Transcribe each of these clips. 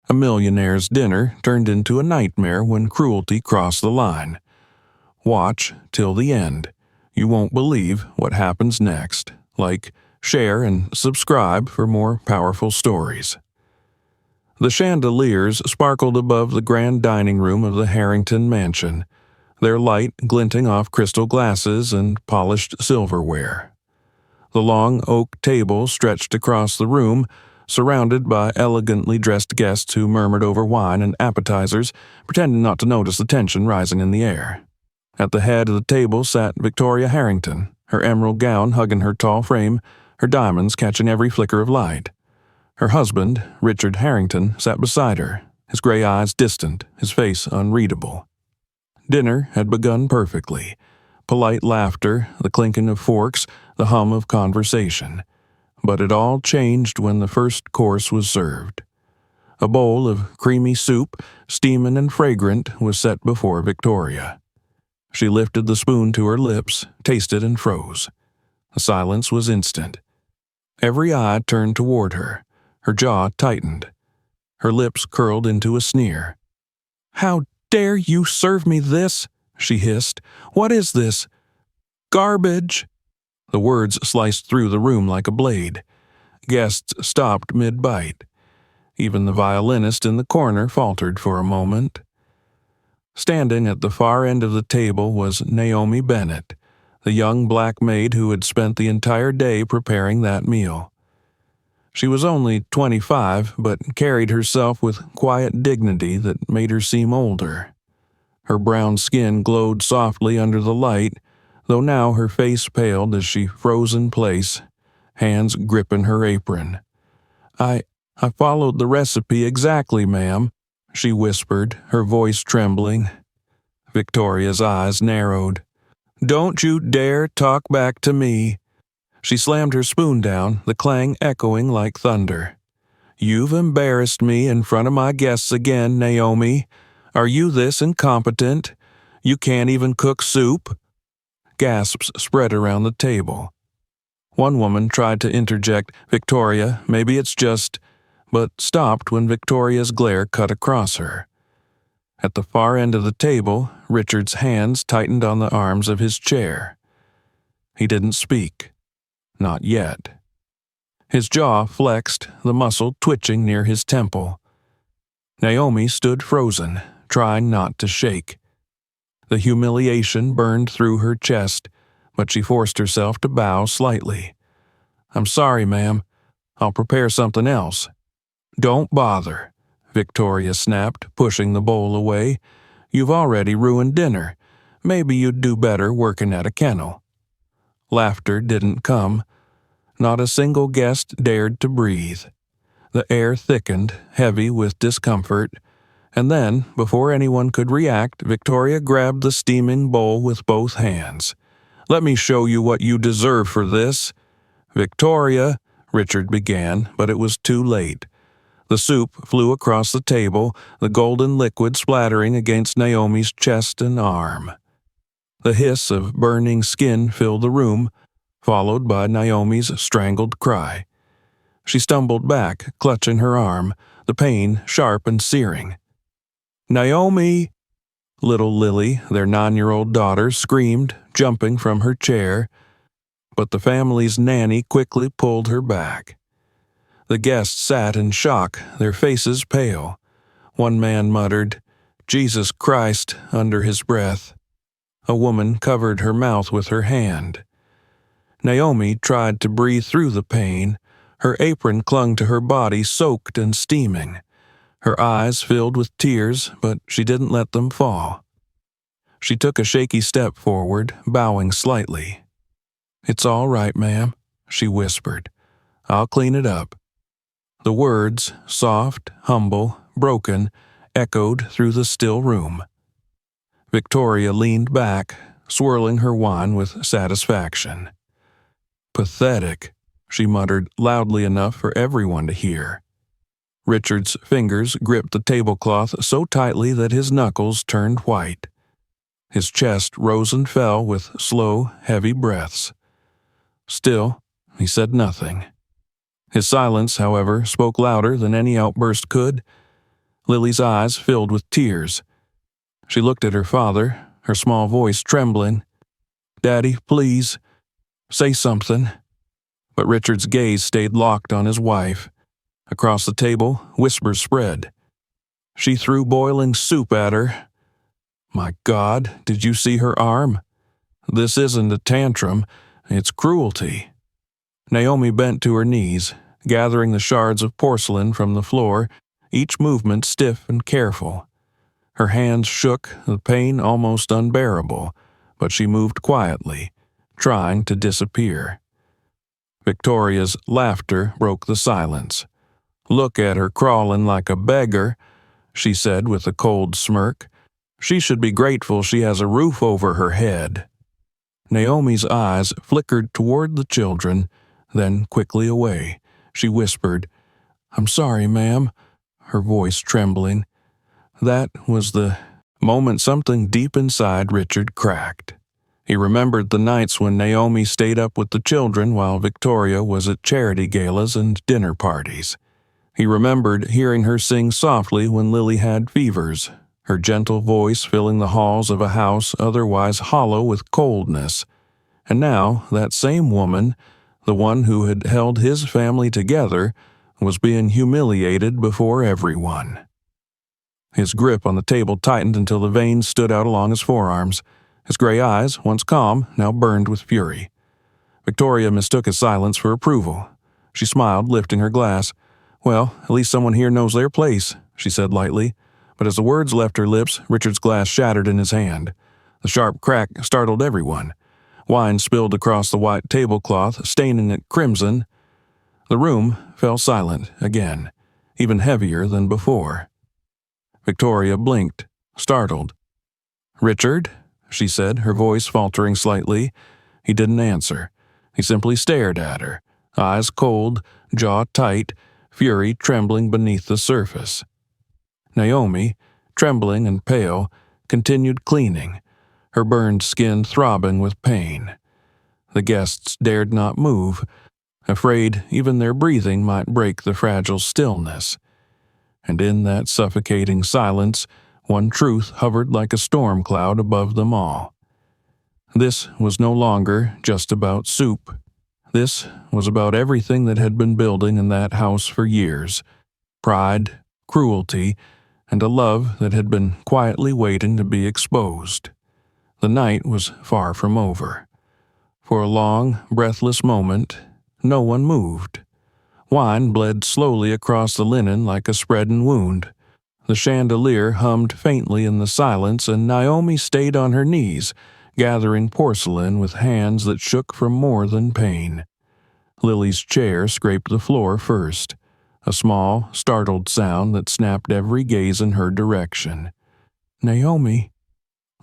A millionaire's dinner turned into a nightmare when cruelty crossed the line. Watch till the end. You won't believe what happens next. Like, share, and subscribe for more powerful stories. The chandeliers sparkled above the grand dining room of the Harrington mansion, their light glinting off crystal glasses and polished silverware. The long oak table stretched across the room, surrounded by elegantly dressed guests who murmured over wine and appetizers, pretending not to notice the tension rising in the air. At the head of the table sat Victoria Harrington, her emerald gown hugging her tall frame, her diamonds catching every flicker of light. Her husband, Richard Harrington, sat beside her, his gray eyes distant, his face unreadable. Dinner had begun perfectly. Polite laughter, the clinking of forks, the hum of conversation. But it all changed when the first course was served. A bowl of creamy soup, steaming and fragrant, was set before Victoria. She lifted the spoon to her lips, tasted and froze. The silence was instant. Every eye turned toward her. Her jaw tightened. Her lips curled into a sneer. "How dare you serve me this?" she hissed. "What is this? Garbage!" The words sliced through the room like a blade. Guests stopped mid-bite. Even the violinist in the corner faltered for a moment. Standing at the far end of the table was Naomi Bennett, the young black maid who had spent the entire day preparing that meal. She was only 25, but carried herself with quiet dignity that made her seem older. Her brown skin glowed softly under the light, though now her face paled as she froze in place, hands gripping her apron. I followed the recipe exactly, ma'am," she whispered, her voice trembling. Victoria's eyes narrowed. "Don't you dare talk back to me." She slammed her spoon down, the clang echoing like thunder. "You've embarrassed me in front of my guests again, Naomi. Are you this incompetent? You can't even cook soup?" Gasps spread around the table. One woman tried to interject, "Victoria, maybe it's just," but stopped when Victoria's glare cut across her. At the far end of the table, Richard's hands tightened on the arms of his chair. He didn't speak. Not yet. His jaw flexed, the muscle twitching near his temple. Naomi stood frozen, trying not to shake. The humiliation burned through her chest, but she forced herself to bow slightly. "I'm sorry, ma'am. I'll prepare something else." "Don't bother," Victoria snapped, pushing the bowl away. "You've already ruined dinner. Maybe you'd do better working at a kennel." Laughter didn't come. Not a single guest dared to breathe. The air thickened, heavy with discomfort, and then, before anyone could react, Victoria grabbed the steaming bowl with both hands. "Let me show you what you deserve for this." "Victoria," Richard began, but it was too late. The soup flew across the table, the golden liquid splattering against Naomi's chest and arm. The hiss of burning skin filled the room, followed by Naomi's strangled cry. She stumbled back, clutching her arm, the pain sharp and searing. "Naomi!" Little Lily, their 9-year-old daughter, screamed, jumping from her chair, but the family's nanny quickly pulled her back. The guests sat in shock, their faces pale. One man muttered, "Jesus Christ," under his breath. A woman covered her mouth with her hand. Naomi tried to breathe through the pain. Her apron clung to her body, soaked and steaming. Her eyes filled with tears, but she didn't let them fall. She took a shaky step forward, bowing slightly. "It's all right, ma'am," she whispered. "I'll clean it up." The words, soft, humble, broken, echoed through the still room. Victoria leaned back, swirling her wine with satisfaction. "Pathetic," she muttered loudly enough for everyone to hear. Richard's fingers gripped the tablecloth so tightly that his knuckles turned white. His chest rose and fell with slow, heavy breaths. Still, he said nothing. His silence, however, spoke louder than any outburst could. Lily's eyes filled with tears. She looked at her father, her small voice trembling. "Daddy, please, say something." But Richard's gaze stayed locked on his wife. Across the table, whispers spread. "She threw boiling soup at her. My God, did you see her arm? This isn't a tantrum, it's cruelty." Naomi bent to her knees, gathering the shards of porcelain from the floor, each movement stiff and careful. Her hands shook, the pain almost unbearable, but she moved quietly, trying to disappear. Victoria's laughter broke the silence. "Look at her crawling like a beggar," she said with a cold smirk. "She should be grateful she has a roof over her head." Naomi's eyes flickered toward the children, then quickly away. She whispered, "I'm sorry, ma'am," her voice trembling. That was the moment something deep inside Richard cracked. He remembered the nights when Naomi stayed up with the children while Victoria was at charity galas and dinner parties. He remembered hearing her sing softly when Lily had fevers, her gentle voice filling the halls of a house otherwise hollow with coldness. And now that same woman, the one who had held his family together, was being humiliated before everyone. His grip on the table tightened until the veins stood out along his forearms. His gray eyes, once calm, now burned with fury. Victoria mistook his silence for approval. She smiled, lifting her glass. "Well, at least someone here knows their place," she said lightly. But as the words left her lips, Richard's glass shattered in his hand. The sharp crack startled everyone. Wine spilled across the white tablecloth, staining it crimson. The room fell silent again, even heavier than before. Victoria blinked, startled. "Richard?" she said, her voice faltering slightly. He didn't answer. He simply stared at her, eyes cold, jaw tight, fury trembling beneath the surface. Naomi, trembling and pale, continued cleaning, her burned skin throbbing with pain. The guests dared not move, afraid even their breathing might break the fragile stillness. And in that suffocating silence, one truth hovered like a storm cloud above them all. This was no longer just about soup. This was about everything that had been building in that house for years. Pride, cruelty, and a love that had been quietly waiting to be exposed. The night was far from over. For a long, breathless moment, no one moved. Wine bled slowly across the linen like a spreading wound. The chandelier hummed faintly in the silence, and Naomi stayed on her knees, gathering porcelain with hands that shook from more than pain. Lily's chair scraped the floor first, a small, startled sound that snapped every gaze in her direction. "Naomi,"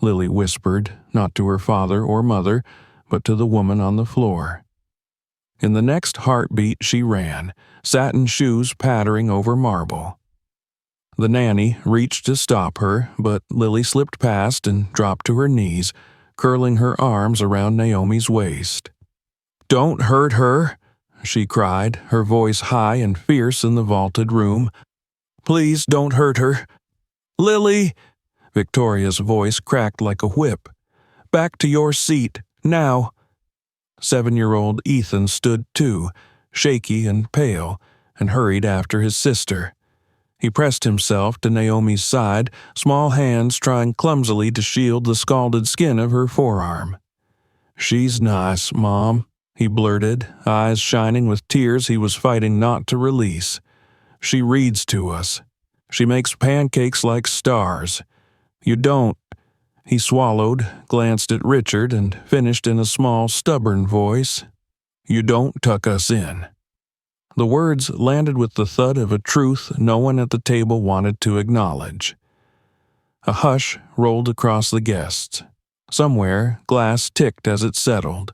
Lily whispered, not to her father or mother, but to the woman on the floor. In the next heartbeat she ran, satin shoes pattering over marble. The nanny reached to stop her, but Lily slipped past and dropped to her knees, curling her arms around Naomi's waist. "Don't hurt her," she cried, her voice high and fierce in the vaulted room. "Please don't hurt her." "Lily!" Victoria's voice cracked like a whip. "Back to your seat, now." 7-year-old Ethan stood too, shaky and pale, and hurried after his sister. He pressed himself to Naomi's side, small hands trying clumsily to shield the scalded skin of her forearm. "She's nice, Mom," he blurted, eyes shining with tears he was fighting not to release. "She reads to us. She makes pancakes like stars. You don't." He swallowed, glanced at Richard, and finished in a small, stubborn voice, "You don't tuck us in." The words landed with the thud of a truth no one at the table wanted to acknowledge. A hush rolled across the guests. Somewhere, glass ticked as it settled.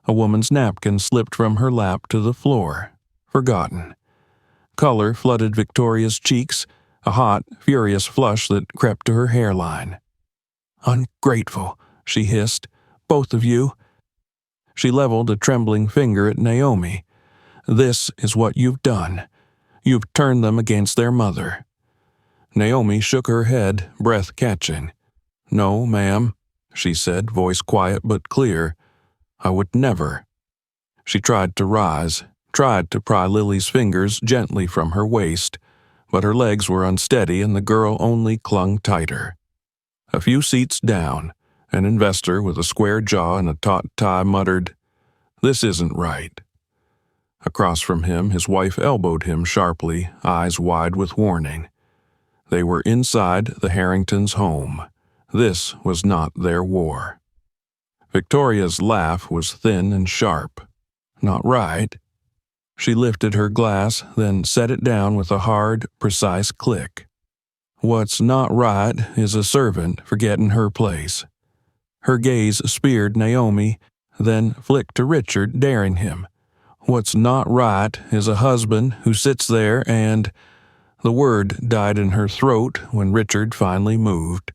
A woman's napkin slipped from her lap to the floor, forgotten. Color flooded Victoria's cheeks, a hot, furious flush that crept to her hairline. "Ungrateful," she hissed. "Both of you." She leveled a trembling finger at Naomi. "This is what you've done. You've turned them against their mother." Naomi shook her head, breath catching. "No, ma'am," she said, voice quiet but clear. "I would never." She tried to rise, tried to pry Lily's fingers gently from her waist, but her legs were unsteady and the girl only clung tighter. A few seats down, an investor with a square jaw and a taut tie muttered, "This isn't right." Across from him, his wife elbowed him sharply, eyes wide with warning. They were inside the Harringtons' home. This was not their war. Victoria's laugh was thin and sharp. "Not right." She lifted her glass, then set it down with a hard, precise click. "What's not right is a servant forgetting her place." Her gaze speared Naomi, then flicked to Richard, daring him. "What's not right is a husband who sits there and—" The word died in her throat when Richard finally moved.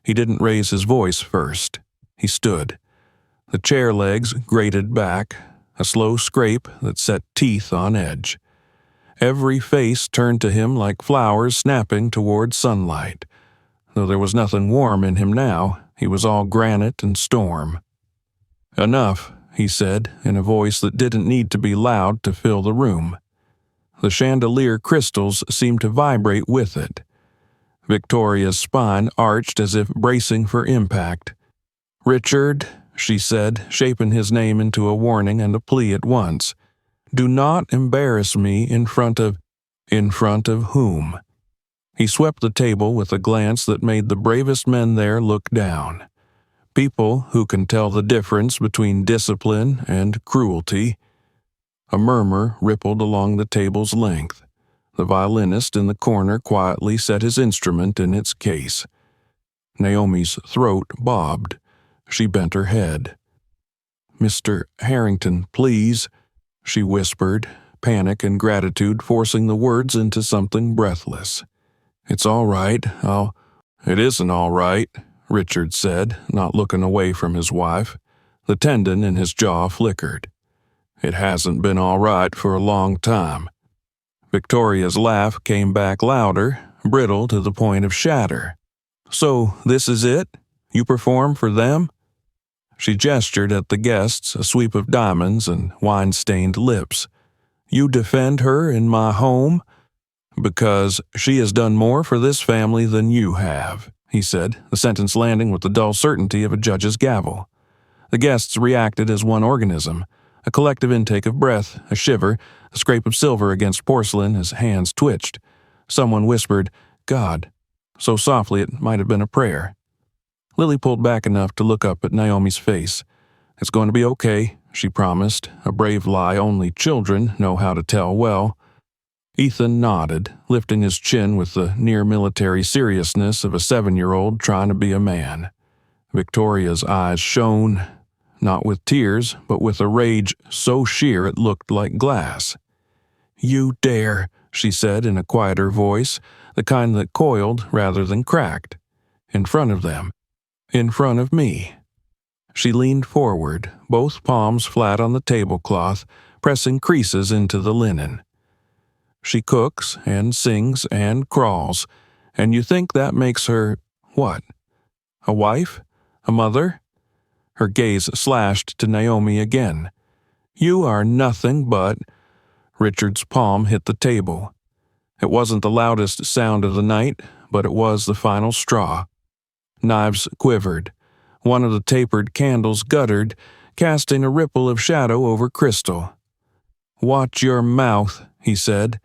He didn't raise his voice first. He stood. The chair legs grated back, a slow scrape that set teeth on edge. Every face turned to him like flowers snapping toward sunlight. Though there was nothing warm in him now, he was all granite and storm. "Enough," he said, in a voice that didn't need to be loud to fill the room. The chandelier crystals seemed to vibrate with it. Victoria's spine arched as if bracing for impact. "Richard," she said, shaping his name into a warning and a plea at once. "Do not embarrass me in front of—" "In front of whom?" He swept the table with a glance that made the bravest men there look down. People who can tell the difference between discipline and cruelty. A murmur rippled along the table's length. The violinist in the corner quietly set his instrument in its case. Naomi's throat bobbed. She bent her head. "Mr. Harrington, please," she whispered, panic and gratitude forcing the words into something breathless. "It's all right. It isn't all right," Richard said, not looking away from his wife. The tendon in his jaw flickered. "It hasn't been all right for a long time." Victoria's laugh came back louder, brittle to the point of shatter. "So this is it? You perform for them?" She gestured at the guests, a sweep of diamonds and wine-stained lips. "You defend her in my home?" "Because she has done more for this family than you have," he said, the sentence landing with the dull certainty of a judge's gavel. The guests reacted as one organism, a collective intake of breath, a shiver, a scrape of silver against porcelain as hands twitched. Someone whispered, "God," so softly it might have been a prayer. Lily pulled back enough to look up at Naomi's face. "It's going to be okay," she promised, a brave lie only children know how to tell well. Ethan nodded, lifting his chin with the near-military seriousness of a 7-year-old trying to be a man. Victoria's eyes shone, not with tears, but with a rage so sheer it looked like glass. "You dare," she said in a quieter voice, the kind that coiled rather than cracked. "In front of them. In front of me." She leaned forward, both palms flat on the tablecloth, pressing creases into the linen. "She cooks and sings and crawls, and you think that makes her, what? A wife? A mother?" Her gaze slashed to Naomi again. "You are nothing but—" Richard's palm hit the table. It wasn't the loudest sound of the night, but it was the final straw. Knives quivered. One of the tapered candles guttered, casting a ripple of shadow over crystal. "Watch your mouth," he said.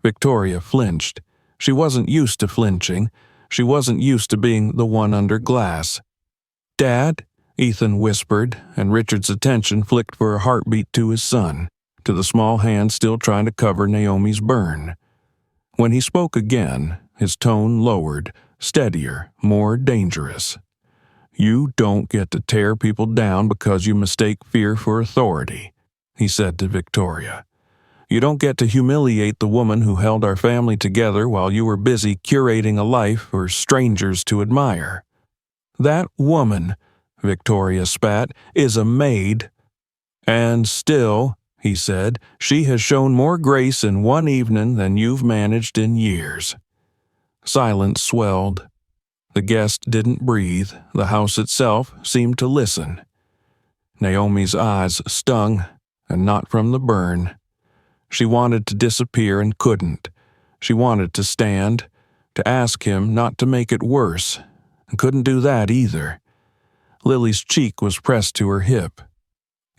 Victoria flinched. She wasn't used to flinching. She wasn't used to being the one under glass. "Dad?" Ethan whispered, and Richard's attention flicked for a heartbeat to his son, to the small hand still trying to cover Naomi's burn. When he spoke again, his tone lowered, steadier, more dangerous. "You don't get to tear people down because you mistake fear for authority," he said to Victoria. "You don't get to humiliate the woman who held our family together while you were busy curating a life for strangers to admire. That woman," Victoria spat, "is a maid. And still," he said, "she has shown more grace in one evening than you've managed in years." Silence swelled. The guest didn't breathe. The house itself seemed to listen. Naomi's eyes stung, and not from the burn. She wanted to disappear and couldn't. She wanted to stand, to ask him not to make it worse, and couldn't do that either. Lily's cheek was pressed to her hip.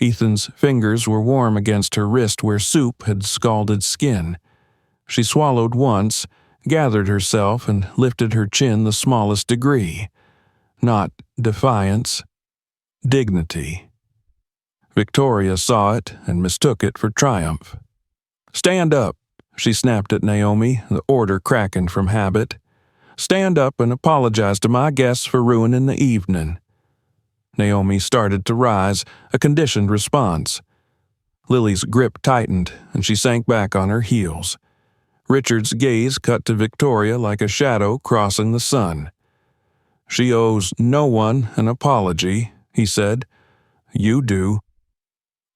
Ethan's fingers were warm against her wrist where soup had scalded skin. She swallowed once, gathered herself, and lifted her chin the smallest degree. Not defiance, dignity. Victoria saw it and mistook it for triumph. "Stand up," she snapped at Naomi, the order cracking from habit. "Stand up and apologize to my guests for ruining the evening." Naomi started to rise, a conditioned response. Lily's grip tightened, and she sank back on her heels. Richard's gaze cut to Victoria like a shadow crossing the sun. "She owes no one an apology," he said. "You do."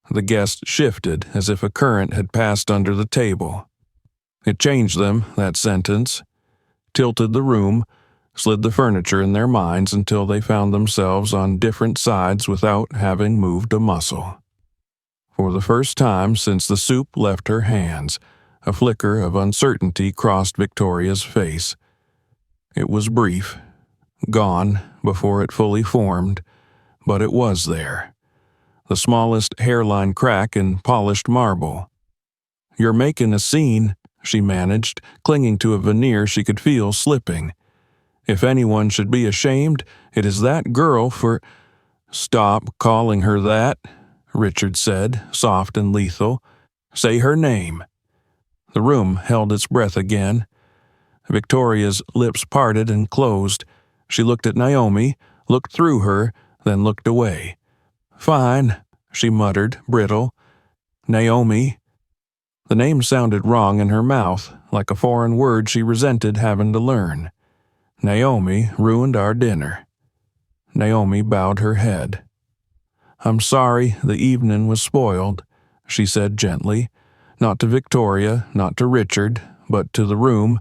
The guest shifted as if a current had passed under the table. It changed them, that sentence. Tilted the room, slid the furniture in their minds until they found themselves on different sides without having moved a muscle. For the first time since the soup left her hands, a flicker of uncertainty crossed Victoria's face. It was brief, gone before it fully formed, but it was there. The smallest hairline crack in polished marble. "You're making a scene," she managed, clinging to a veneer she could feel slipping. "If anyone should be ashamed, it is that girl for—" "Stop calling her that," Richard said, soft and lethal. "Say her name." The room held its breath again. Victoria's lips parted and closed. She looked at Naomi, looked through her, then looked away. "Fine," she muttered, brittle. "Naomi." The name sounded wrong in her mouth, like a foreign word she resented having to learn. "Naomi ruined our dinner." Naomi bowed her head. "I'm sorry the evening was spoiled," she said gently, not to Victoria, not to Richard, but to the room,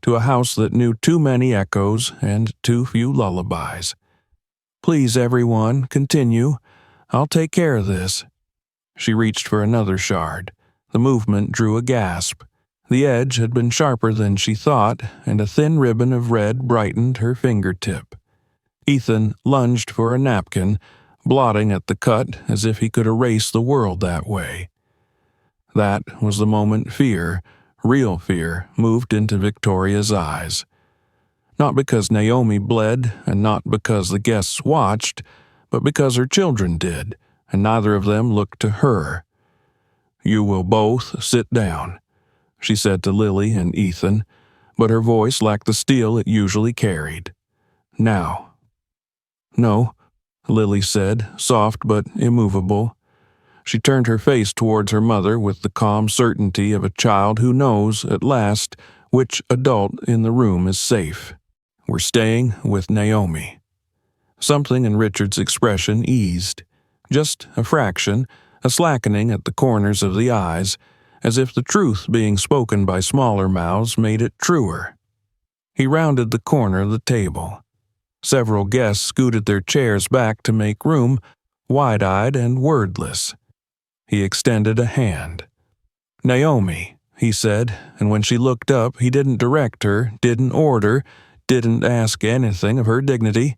to a house that knew too many echoes and too few lullabies. "Please, everyone, continue. I'll take care of this." She reached for another shard. The movement drew a gasp. The edge had been sharper than she thought, and a thin ribbon of red brightened her fingertip. Ethan lunged for a napkin, blotting at the cut as if he could erase the world that way. That was the moment fear, real fear, moved into Victoria's eyes. Not because Naomi bled, and not because the guests watched, but because her children did, and neither of them looked to her. "You will both sit down," she said to Lily and Ethan, but her voice lacked the steel it usually carried. "Now." "No," Lily said, soft but immovable. She turned her face towards her mother with the calm certainty of a child who knows, at last, which adult in the room is safe. "We're staying with Naomi." Something in Richard's expression eased. Just a fraction, a slackening at the corners of the eyes, as if the truth being spoken by smaller mouths made it truer. He rounded the corner of the table. Several guests scooted their chairs back to make room, wide-eyed and wordless. He extended a hand. "Naomi," he said, and when she looked up, he didn't direct her, didn't order, didn't ask anything of her dignity.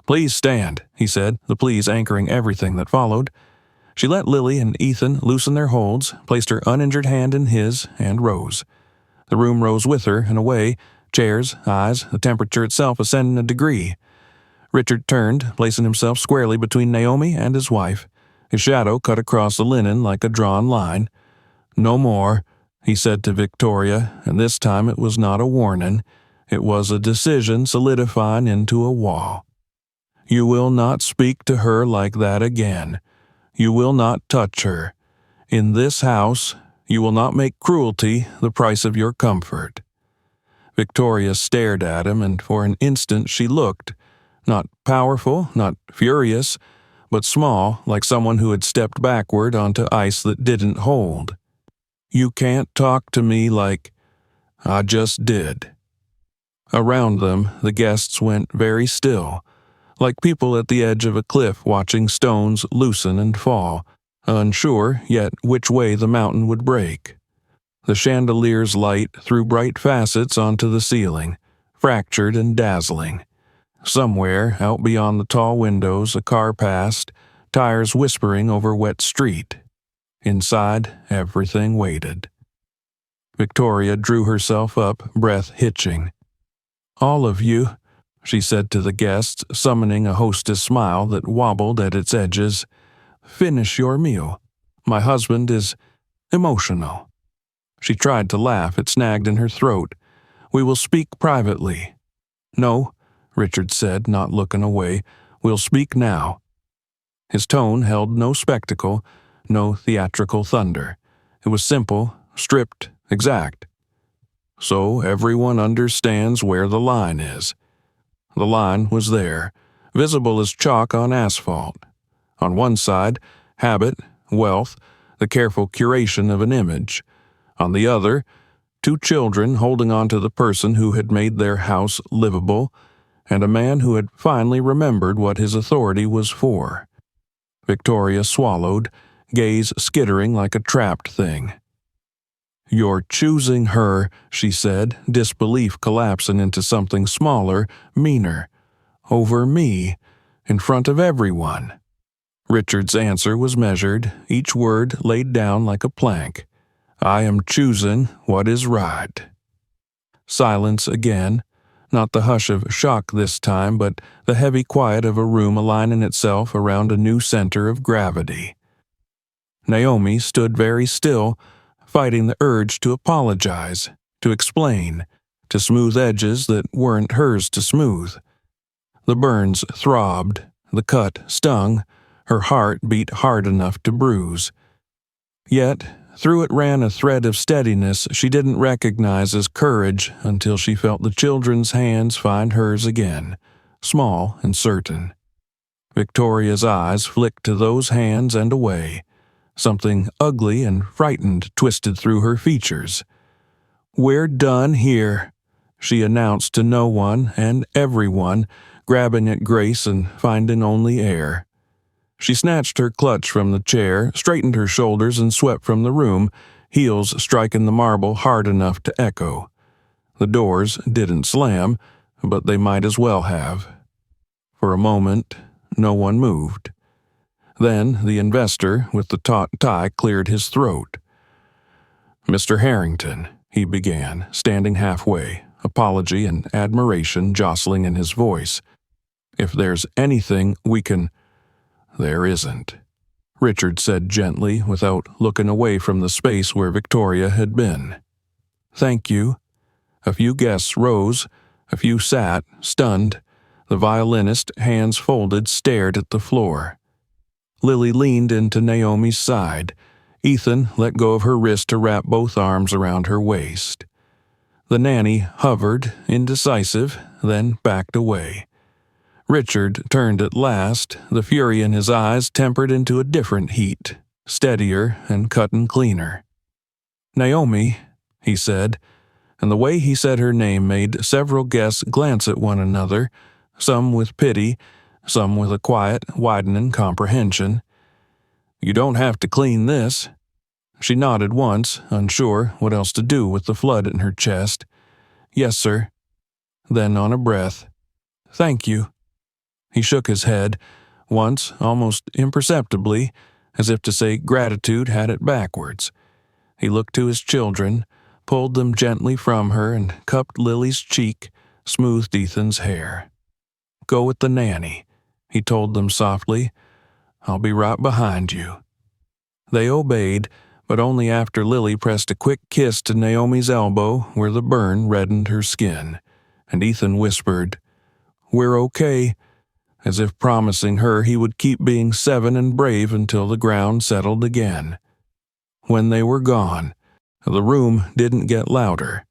"Please stand," he said, the please anchoring everything that followed. She let Lily and Ethan loosen their holds, placed her uninjured hand in his, and rose. The room rose with her and away, chairs, eyes, the temperature itself ascending a degree. Richard turned, placing himself squarely between Naomi and his wife. His shadow cut across the linen like a drawn line. "No more," he said to Victoria, and this time it was not a warning. It was a decision solidifying into a wall. "You will not speak to her like that again. You will not touch her. In this house, you will not make cruelty the price of your comfort." Victoria stared at him, and for an instant she looked, not powerful, not furious, but small, like someone who had stepped backward onto ice that didn't hold. "You can't talk to me like—" "I just did." Around them, the guests went very still, like people at the edge of a cliff watching stones loosen and fall, unsure yet which way the mountain would break. The chandelier's light threw bright facets onto the ceiling, fractured and dazzling. Somewhere, out beyond the tall windows, a car passed, tires whispering over wet street. Inside, everything waited. Victoria drew herself up, breath hitching. "All of you," she said to the guests, summoning a hostess smile that wobbled at its edges, "finish your meal. My husband is emotional." She tried to laugh, it snagged in her throat. "We will speak privately." "No," Richard said, not looking away. "We'll speak now." His tone held no spectacle, no theatrical thunder. It was simple, stripped, exact. "So everyone understands where the line is." The line was there, visible as chalk on asphalt. On one side, habit, wealth, the careful curation of an image. On the other, two children holding on to the person who had made their house livable, and a man who had finally remembered what his authority was for. Victoria swallowed, gaze skittering like a trapped thing. "You're choosing her," she said, disbelief collapsing into something smaller, meaner. "Over me, in front of everyone." Richard's answer was measured, each word laid down like a plank. "I am choosing what is right." Silence again, not the hush of shock this time, but the heavy quiet of a room aligning itself around a new center of gravity. Naomi stood very still, fighting the urge to apologize, to explain, to smooth edges that weren't hers to smooth. The burns throbbed, the cut stung, her heart beat hard enough to bruise. Yet, through it ran a thread of steadiness she didn't recognize as courage until she felt the children's hands find hers again, small and certain. Victoria's eyes flicked to those hands and away. Something ugly and frightened twisted through her features. "We're done here," she announced to no one and everyone, grabbing at Grace and finding only air. She snatched her clutch from the chair, straightened her shoulders, and swept from the room, heels striking the marble hard enough to echo. The doors didn't slam, but they might as well have. For a moment, no one moved. Then the investor with the taut tie cleared his throat. "Mr. Harrington," he began, standing halfway, apology and admiration jostling in his voice. "If there's anything we can—" "There isn't," Richard said gently without looking away from the space where Victoria had been. "Thank you." A few guests rose, a few sat, stunned. The violinist, hands folded, stared at the floor. Lily leaned into Naomi's side. Ethan let go of her wrist to wrap both arms around her waist. The nanny hovered, indecisive, then backed away. Richard turned at last, the fury in his eyes tempered into a different heat, steadier and cutting cleaner. "Naomi," he said, and the way he said her name made several guests glance at one another, some with pity, some with a quiet, widening comprehension. "You don't have to clean this." She nodded once, unsure what else to do with the flood in her chest. "Yes, sir." Then on a breath, "Thank you." He shook his head, once almost imperceptibly, as if to say gratitude had it backwards. He looked to his children, pulled them gently from her, and cupped Lily's cheek, smoothed Ethan's hair. "Go with the nanny," he told them softly. "I'll be right behind you." They obeyed, but only after Lily pressed a quick kiss to Naomi's elbow where the burn reddened her skin, and Ethan whispered, "We're okay," as if promising her he would keep being 7 and brave until the ground settled again. When they were gone, the room didn't get louder.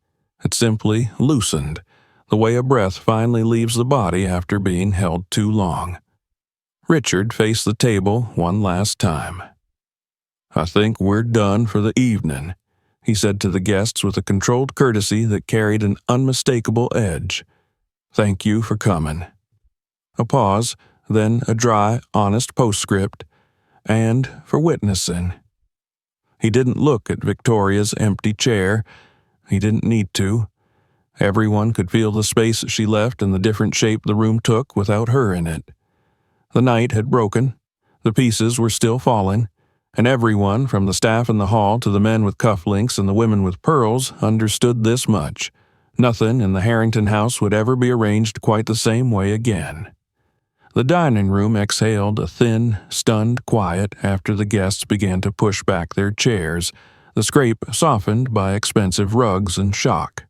It simply loosened, the way a breath finally leaves the body after being held too long. Richard faced the table one last time. "I think we're done for the evening," he said to the guests with a controlled courtesy that carried an unmistakable edge. Thank you for coming. A pause, then a dry, honest postscript, and for witnessing. He didn't look at Victoria's empty chair. He didn't need to. Everyone could feel the space she left and the different shape the room took without her in it. The night had broken. The pieces were still falling, and everyone, from the staff in the hall to the men with cufflinks and the women with pearls, understood this much. Nothing in the Harrington house would ever be arranged quite the same way again. The dining room exhaled a thin, stunned quiet after the guests began to push back their chairs, the scrape softened by expensive rugs and shock.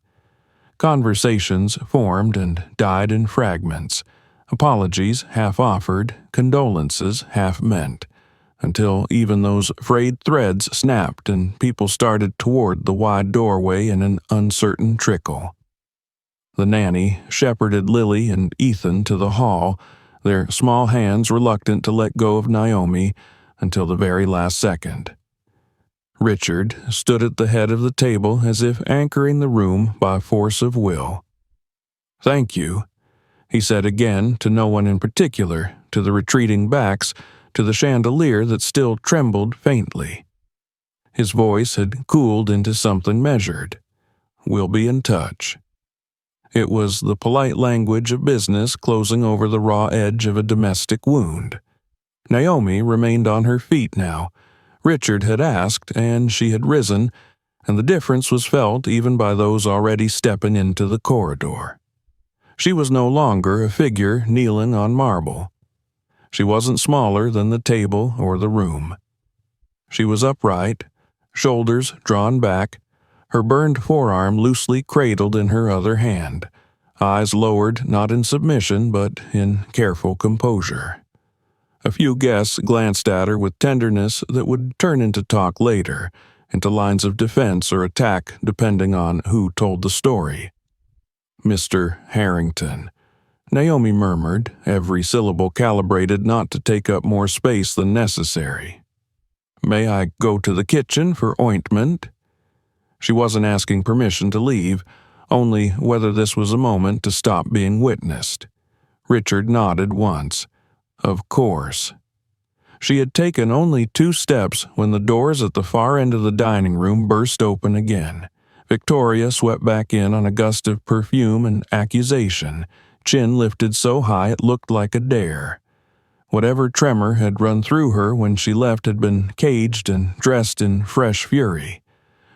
Conversations formed and died in fragments, apologies half offered, condolences half meant, until even those frayed threads snapped and people started toward the wide doorway in an uncertain trickle. The nanny shepherded Lily and Ethan to the hall, their small hands reluctant to let go of Naomi until the very last second. Richard stood at the head of the table as if anchoring the room by force of will. "Thank you," he said again, to no one in particular, to the retreating backs, to the chandelier that still trembled faintly. His voice had cooled into something measured. "We'll be in touch." It was the polite language of business closing over the raw edge of a domestic wound. Naomi remained on her feet now. Richard had asked, and she had risen, and the difference was felt even by those already stepping into the corridor. She was no longer a figure kneeling on marble. She wasn't smaller than the table or the room. She was upright, shoulders drawn back, her burned forearm loosely cradled in her other hand, eyes lowered not in submission but in careful composure. A few guests glanced at her with tenderness that would turn into talk later, into lines of defense or attack depending on who told the story. "Mr. Harrington," Naomi murmured, every syllable calibrated not to take up more space than necessary. "May I go to the kitchen for ointment?" She wasn't asking permission to leave, only whether this was a moment to stop being witnessed. Richard nodded once. Of course. She had taken only 2 steps when the doors at the far end of the dining room burst open again. Victoria swept back in on a gust of perfume and accusation, chin lifted so high it looked like a dare. Whatever tremor had run through her when she left had been caged and dressed in fresh fury.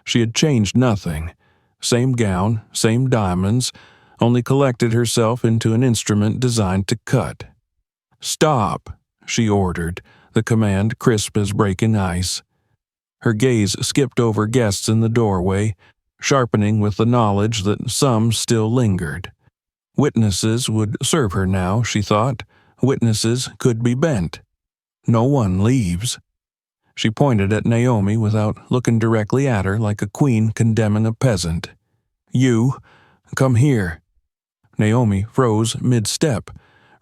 She had changed nothing. Same gown, same diamonds, only collected herself into an instrument designed to cut. "Stop," she ordered, the command crisp as breaking ice. Her gaze skipped over guests in the doorway, sharpening with the knowledge that some still lingered. Witnesses would serve her now, she thought. Witnesses could be bent. No one leaves. She pointed at Naomi without looking directly at her, like a queen condemning a peasant. "You, come here." Naomi froze mid-step.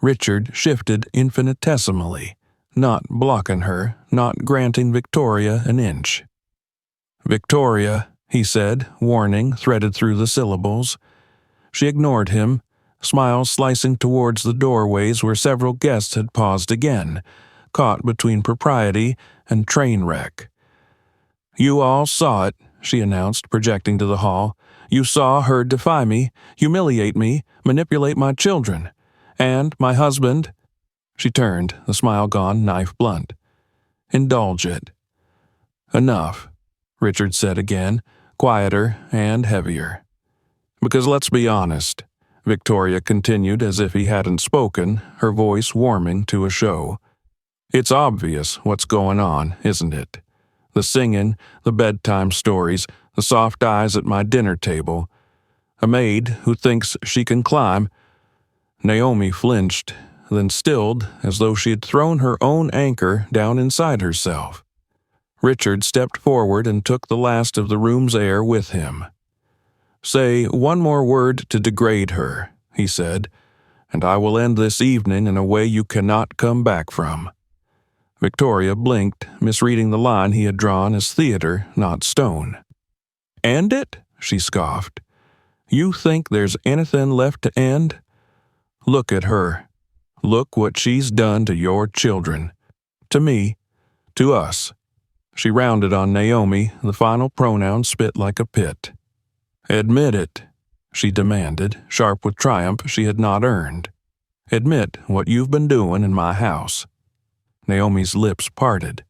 Richard shifted infinitesimally, not blocking her, not granting Victoria an inch. "Victoria," he said, warning threaded through the syllables. She ignored him, smiles slicing towards the doorways where several guests had paused again, caught between propriety and train wreck. "You all saw it," she announced, projecting to the hall. "You saw her defy me, humiliate me, manipulate my children. And my husband—" She turned, the smile gone, knife blunt. "Indulge it." "Enough," Richard said again, quieter and heavier. "Because let's be honest," Victoria continued as if he hadn't spoken, her voice warming to a show. "It's obvious what's going on, isn't it? The singing, the bedtime stories, the soft eyes at my dinner table. A maid who thinks she can climb." Naomi flinched, then stilled as though she had thrown her own anchor down inside herself. Richard stepped forward and took the last of the room's air with him. "Say one more word to degrade her," he said, "and I will end this evening in a way you cannot come back from." Victoria blinked, misreading the line he had drawn as theater, not stone. "End it?" she scoffed. "You think there's anything left to end? Look at her. Look what she's done to your children. To me. To us." She rounded on Naomi, the final pronoun spit like a pit. "Admit it," she demanded, sharp with triumph she had not earned. "Admit what you've been doing in my house." Naomi's lips parted.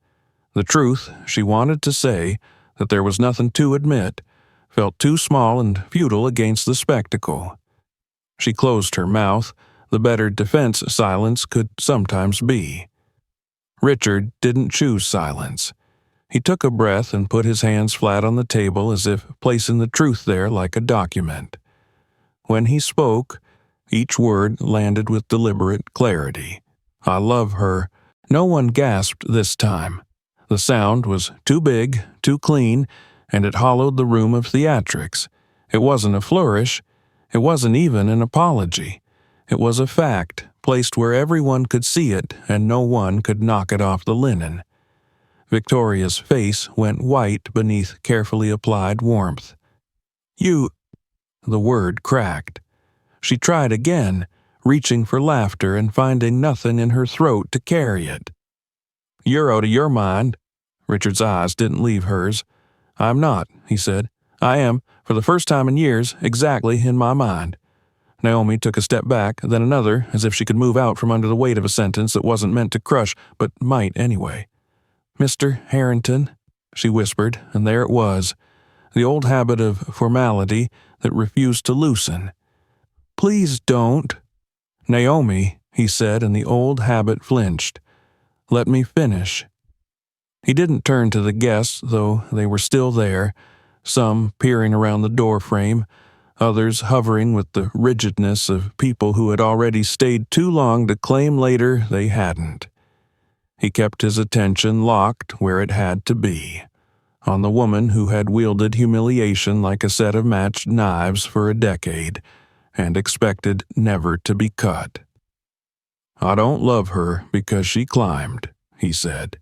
The truth she wanted to say, that there was nothing to admit, felt too small and futile against the spectacle. She closed her mouth, the better defense silence could sometimes be. Richard didn't choose silence. He took a breath and put his hands flat on the table as if placing the truth there like a document. When he spoke, each word landed with deliberate clarity. "I love her." No one gasped this time. The sound was too big, too clean, and it hollowed the room of theatrics. It wasn't a flourish. It wasn't even an apology. It was a fact, placed where everyone could see it and no one could knock it off the linen. Victoria's face went white beneath carefully applied warmth. "You—" The word cracked. She tried again, reaching for laughter and finding nothing in her throat to carry it. "You're out of your mind." Richard's eyes didn't leave hers. "I'm not," he said. "I am, for the first time in years, exactly in my mind." Naomi took a step back, then another, as if she could move out from under the weight of a sentence that wasn't meant to crush, but might anyway. "Mr. Harrington," she whispered, and there it was, the old habit of formality that refused to loosen. "Please don't." "Naomi," he said, and the old habit flinched. "Let me finish." He didn't turn to the guests, though they were still there, some peering around the doorframe, others hovering with the rigidness of people who had already stayed too long to claim later they hadn't. He kept his attention locked where it had to be, on the woman who had wielded humiliation like a set of matched knives for a decade, and expected never to be cut. "I don't love her because she climbed," he said,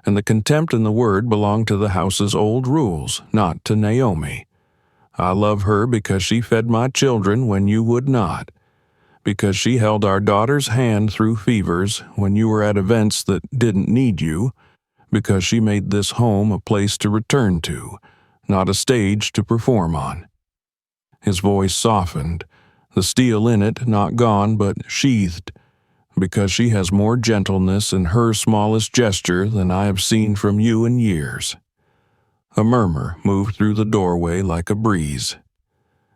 and the contempt in the word belonged to the house's old rules, not to Naomi. "I love her because she fed my children when you would not, because she held our daughter's hand through fevers when you were at events that didn't need you, because she made this home a place to return to, not a stage to perform on." His voice softened, the steel in it not gone but sheathed, "because she has more gentleness in her smallest gesture than I have seen from you in years." A murmur moved through the doorway like a breeze.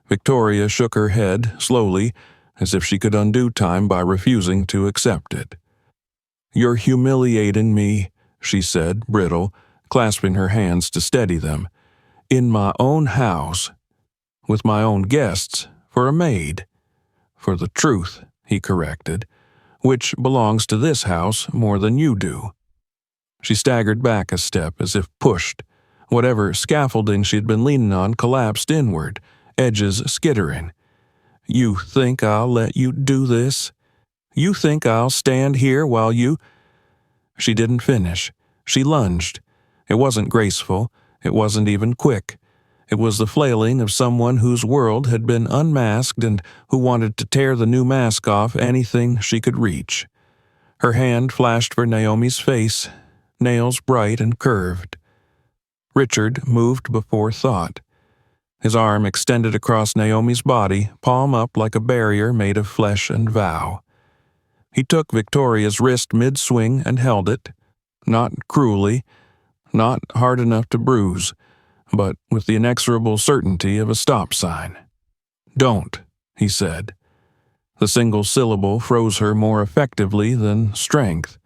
Victoria shook her head slowly, as if she could undo time by refusing to accept it. "You're humiliating me," she said, brittle, clasping her hands to steady them. "In my own house, with my own guests, for a maid." "For the truth," he corrected, "which belongs to this house more than you do." She staggered back a step as if pushed. Whatever scaffolding she'd been leaning on collapsed inward, edges skittering. "You think I'll let you do this? You think I'll stand here while you—" She didn't finish. She lunged. It wasn't graceful. It wasn't even quick. It was the flailing of someone whose world had been unmasked and who wanted to tear the new mask off anything she could reach. Her hand flashed for Naomi's face, nails bright and curved. Richard moved before thought. His arm extended across Naomi's body, palm up like a barrier made of flesh and vow. He took Victoria's wrist mid-swing and held it, not cruelly, not hard enough to bruise, but with the inexorable certainty of a stop sign. "Don't," he said. The single syllable froze her more effectively than strength.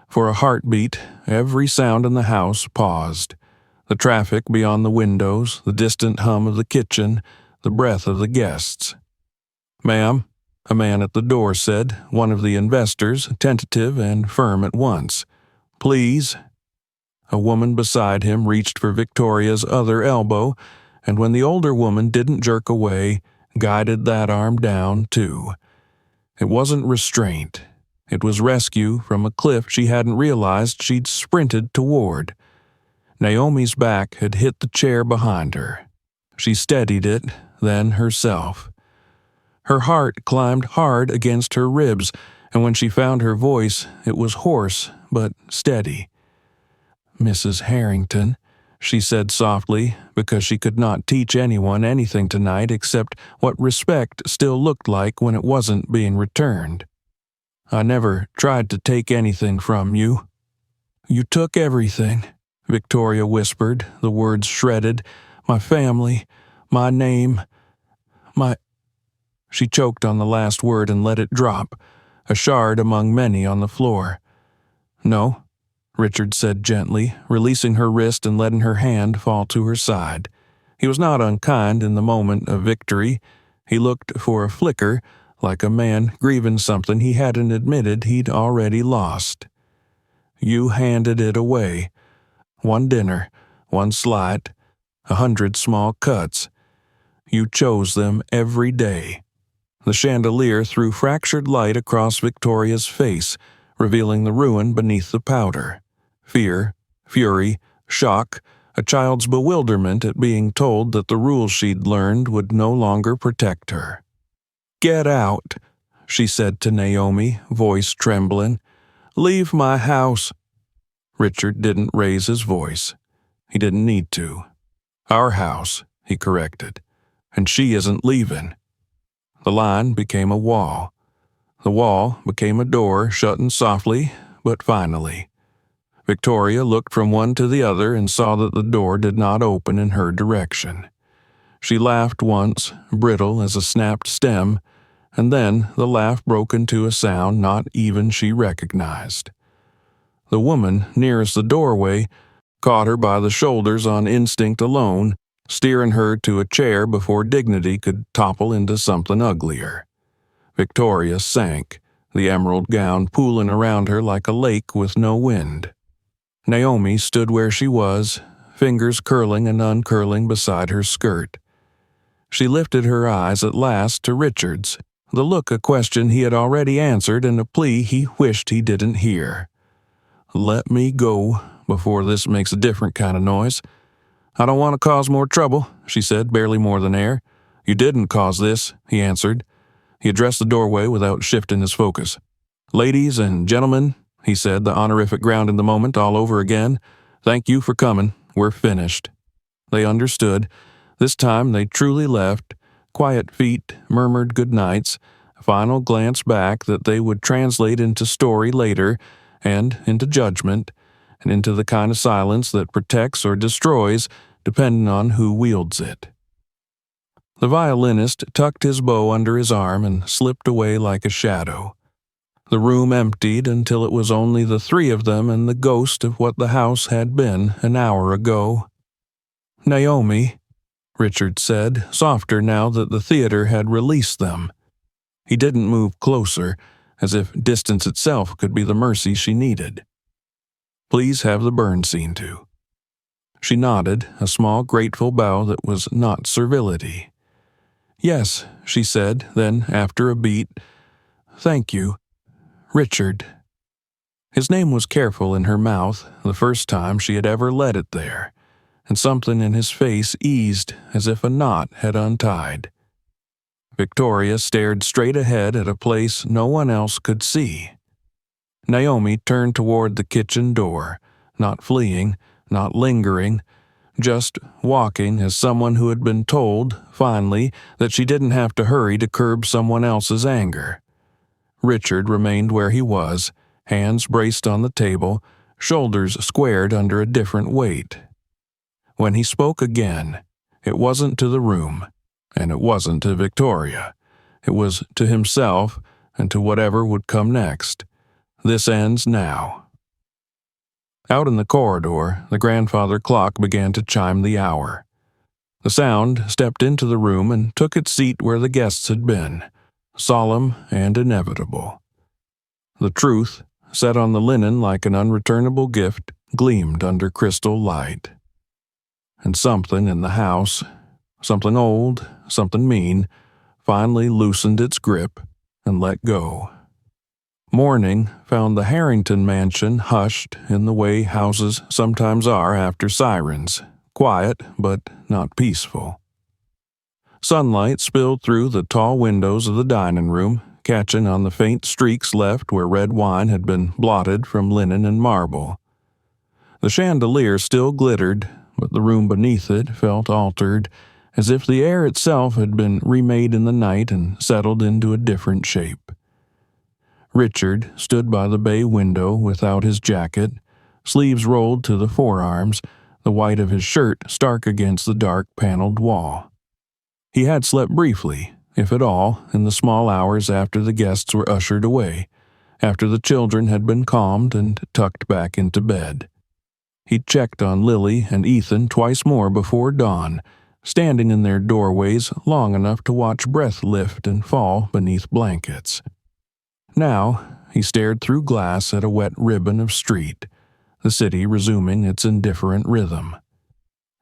For a heartbeat, every sound in the house paused. The traffic beyond the windows, the distant hum of the kitchen, the breath of the guests. "Ma'am," a man at the door said, one of the investors, tentative and firm at once. "Please." A woman beside him reached for Victoria's other elbow, and when the older woman didn't jerk away, guided that arm down, too. It wasn't restraint. It was rescue from a cliff she hadn't realized she'd sprinted toward. Naomi's back had hit the chair behind her. She steadied it, then herself. Her heart climbed hard against her ribs, and when she found her voice, it was hoarse but steady. "Mrs. Harrington," she said softly, because she could not teach anyone anything tonight except what respect still looked like when it wasn't being returned. "I never tried to take anything from you." "You took everything," Victoria whispered, the words shredded. "My family, my name, my—" She choked on the last word and let it drop, a shard among many on the floor. "No," Richard said gently, releasing her wrist and letting her hand fall to her side. He was not unkind in the moment of victory. He looked for a flicker, like a man grieving something he hadn't admitted he'd already lost. "You handed it away. One dinner, one slight, 100 small cuts. You chose them every day." The chandelier threw fractured light across Victoria's face, revealing the ruin beneath the powder. Fear, fury, shock, a child's bewilderment at being told that the rules she'd learned would no longer protect her. "Get out," she said to Naomi, voice trembling. "Leave my house." Richard didn't raise his voice. He didn't need to. "Our house," he corrected. "And she isn't leaving." The line became a wall. The wall became a door, shutting softly, but finally. Victoria looked from one to the other and saw that the door did not open in her direction. She laughed once, brittle as a snapped stem, and then the laugh broke into a sound not even she recognized. The woman nearest the doorway caught her by the shoulders on instinct alone, steering her to a chair before dignity could topple into something uglier. Victoria sank, the emerald gown pooling around her like a lake with no wind. Naomi stood where she was, fingers curling and uncurling beside her skirt. She lifted her eyes at last to Richard's, the look a question he had already answered and a plea he wished he didn't hear. "Let me go before this makes a different kind of noise." "I don't want to cause more trouble," she said, barely more than air. "You didn't cause this," he answered. He addressed the doorway without shifting his focus. "Ladies and gentlemen," he said, the honorific grounding the moment all over again, "thank you for coming. We're finished." They understood. This time they truly left. Quiet feet murmured good nights, a final glance back that they would translate into story later, and into judgment, and into the kind of silence that protects or destroys, depending on who wields it. The violinist tucked his bow under his arm and slipped away like a shadow. The room emptied until it was only the three of them and the ghost of what the house had been an hour ago. "Naomi," Richard said, softer now that the theater had released them. He didn't move closer, as if distance itself could be the mercy she needed. "Please have the burn seen to." She nodded, a small grateful bow that was not servility. "Yes," she said, then, after a beat, "Thank you, Richard." His name was careful in her mouth, the first time she had ever let it there, and something in his face eased as if a knot had untied. Victoria stared straight ahead at a place no one else could see. Naomi turned toward the kitchen door, not fleeing, not lingering, just walking as someone who had been told, finally, that she didn't have to hurry to curb someone else's anger. Richard remained where he was, hands braced on the table, shoulders squared under a different weight. When he spoke again, it wasn't to the room, and it wasn't to Victoria. It was to himself and to whatever would come next. "This ends now." Out in the corridor, the grandfather clock began to chime the hour. The sound stepped into the room and took its seat where the guests had been, solemn and inevitable. The truth, set on the linen like an unreturnable gift, gleamed under crystal light. And something in the house, something old, something mean, finally loosened its grip and let go. Morning found the Harrington mansion hushed in the way houses sometimes are after sirens, quiet but not peaceful. Sunlight spilled through the tall windows of the dining room, catching on the faint streaks left where red wine had been blotted from linen and marble. The chandelier still glittered, but the room beneath it felt altered, as if the air itself had been remade in the night and settled into a different shape. Richard stood by the bay window without his jacket, sleeves rolled to the forearms, the white of his shirt stark against the dark paneled wall. He had slept briefly, if at all, in the small hours after the guests were ushered away, after the children had been calmed and tucked back into bed. He checked on Lily and Ethan twice more before dawn, standing in their doorways long enough to watch breath lift and fall beneath blankets. Now, he stared through glass at a wet ribbon of street, the city resuming its indifferent rhythm.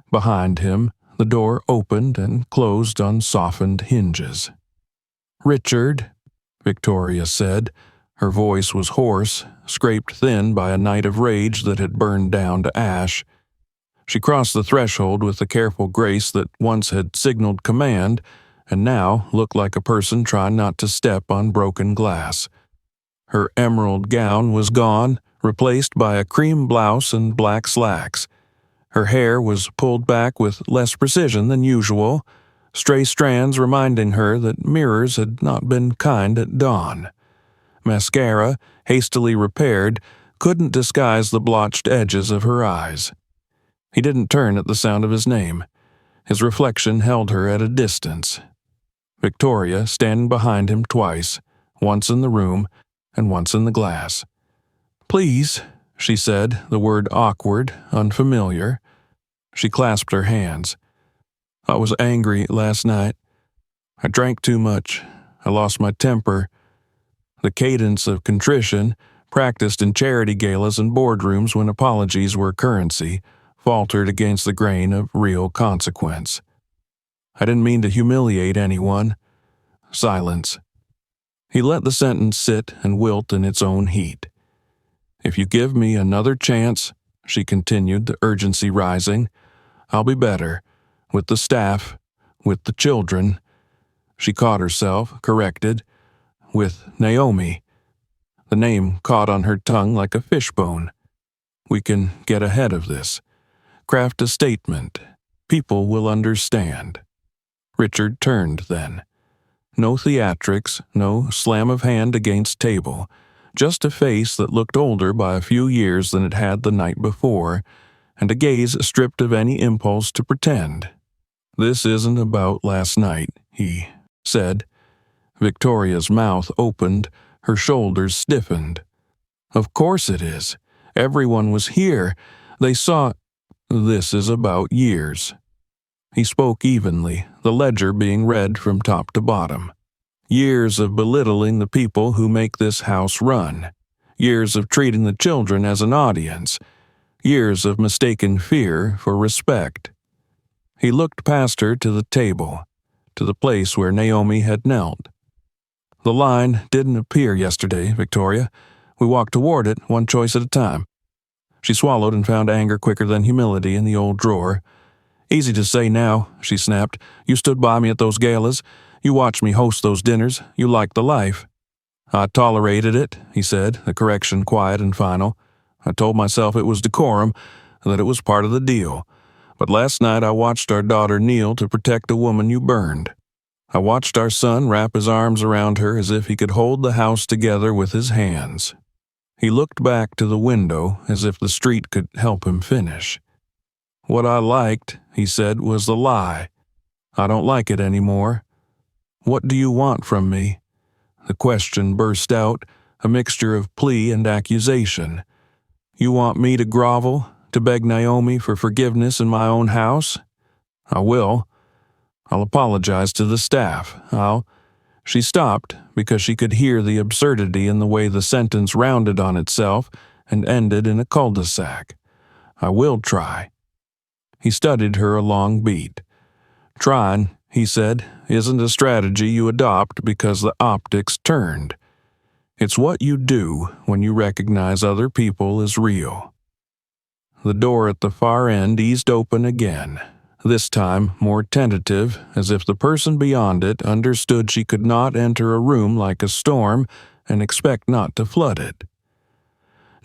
Behind him, the door opened and closed on softened hinges. "Richard," Victoria said. Her voice was hoarse, scraped thin by a night of rage that had burned down to ash. She crossed the threshold with the careful grace that once had signaled command, and now looked like a person trying not to step on broken glass. Her emerald gown was gone, replaced by a cream blouse and black slacks. Her hair was pulled back with less precision than usual, stray strands reminding her that mirrors had not been kind at dawn. Mascara, hastily repaired, couldn't disguise the blotched edges of her eyes. He didn't turn at the sound of his name. His reflection held her at a distance. Victoria standing behind him twice, once in the room and once in the glass. "Please," she said, the word awkward, unfamiliar. She clasped her hands. "I was angry last night. I drank too much. I lost my temper." The cadence of contrition, practiced in charity galas and boardrooms when apologies were currency, faltered against the grain of real consequence. "I didn't mean to humiliate anyone." Silence. He let the sentence sit and wilt in its own heat. "If you give me another chance," she continued, the urgency rising, "I'll be better. With the staff. With the children." She caught herself, corrected. "With Naomi." The name caught on her tongue like a fishbone. "We can get ahead of this. Craft a statement. People will understand." Richard turned then. No theatrics, no slam of hand against table, just a face that looked older by a few years than it had the night before, and a gaze stripped of any impulse to pretend. "This isn't about last night," he said. Victoria's mouth opened, her shoulders stiffened. "Of course it is. Everyone was here. They saw. This is about years." He spoke evenly, the ledger being read from top to bottom. Years of belittling the people who make this house run. Years of treating the children as an audience. Years of mistaken fear for respect. He looked past her to the table, to the place where Naomi had knelt. "The line didn't appear yesterday, Victoria. We walked toward it, one choice at a time." She swallowed and found anger quicker than humility in the old drawer. "Easy to say now," she snapped. "You stood by me at those galas. You watched me host those dinners. You liked the life." "I tolerated it," he said, the correction quiet and final. "I told myself it was decorum, and that it was part of the deal. But last night I watched our daughter kneel to protect a woman you burned. I watched our son wrap his arms around her as if he could hold the house together with his hands." He looked back to the window as if the street could help him finish. "What I liked," he said, "was the lie. I don't like it anymore. What do you want from me?" The question burst out, a mixture of plea and accusation. "You want me to grovel, to beg Naomi for forgiveness in my own house? I will. I'll apologize to the staff. She stopped because she could hear the absurdity in the way the sentence rounded on itself and ended in a cul-de-sac. "I will try." He studied her a long beat. "Trying," he said, "isn't a strategy you adopt because the optics turned. It's what you do when you recognize other people as real." The door at the far end eased open again. this time more tentative, as if the person beyond it understood she could not enter a room like a storm and expect not to flood it.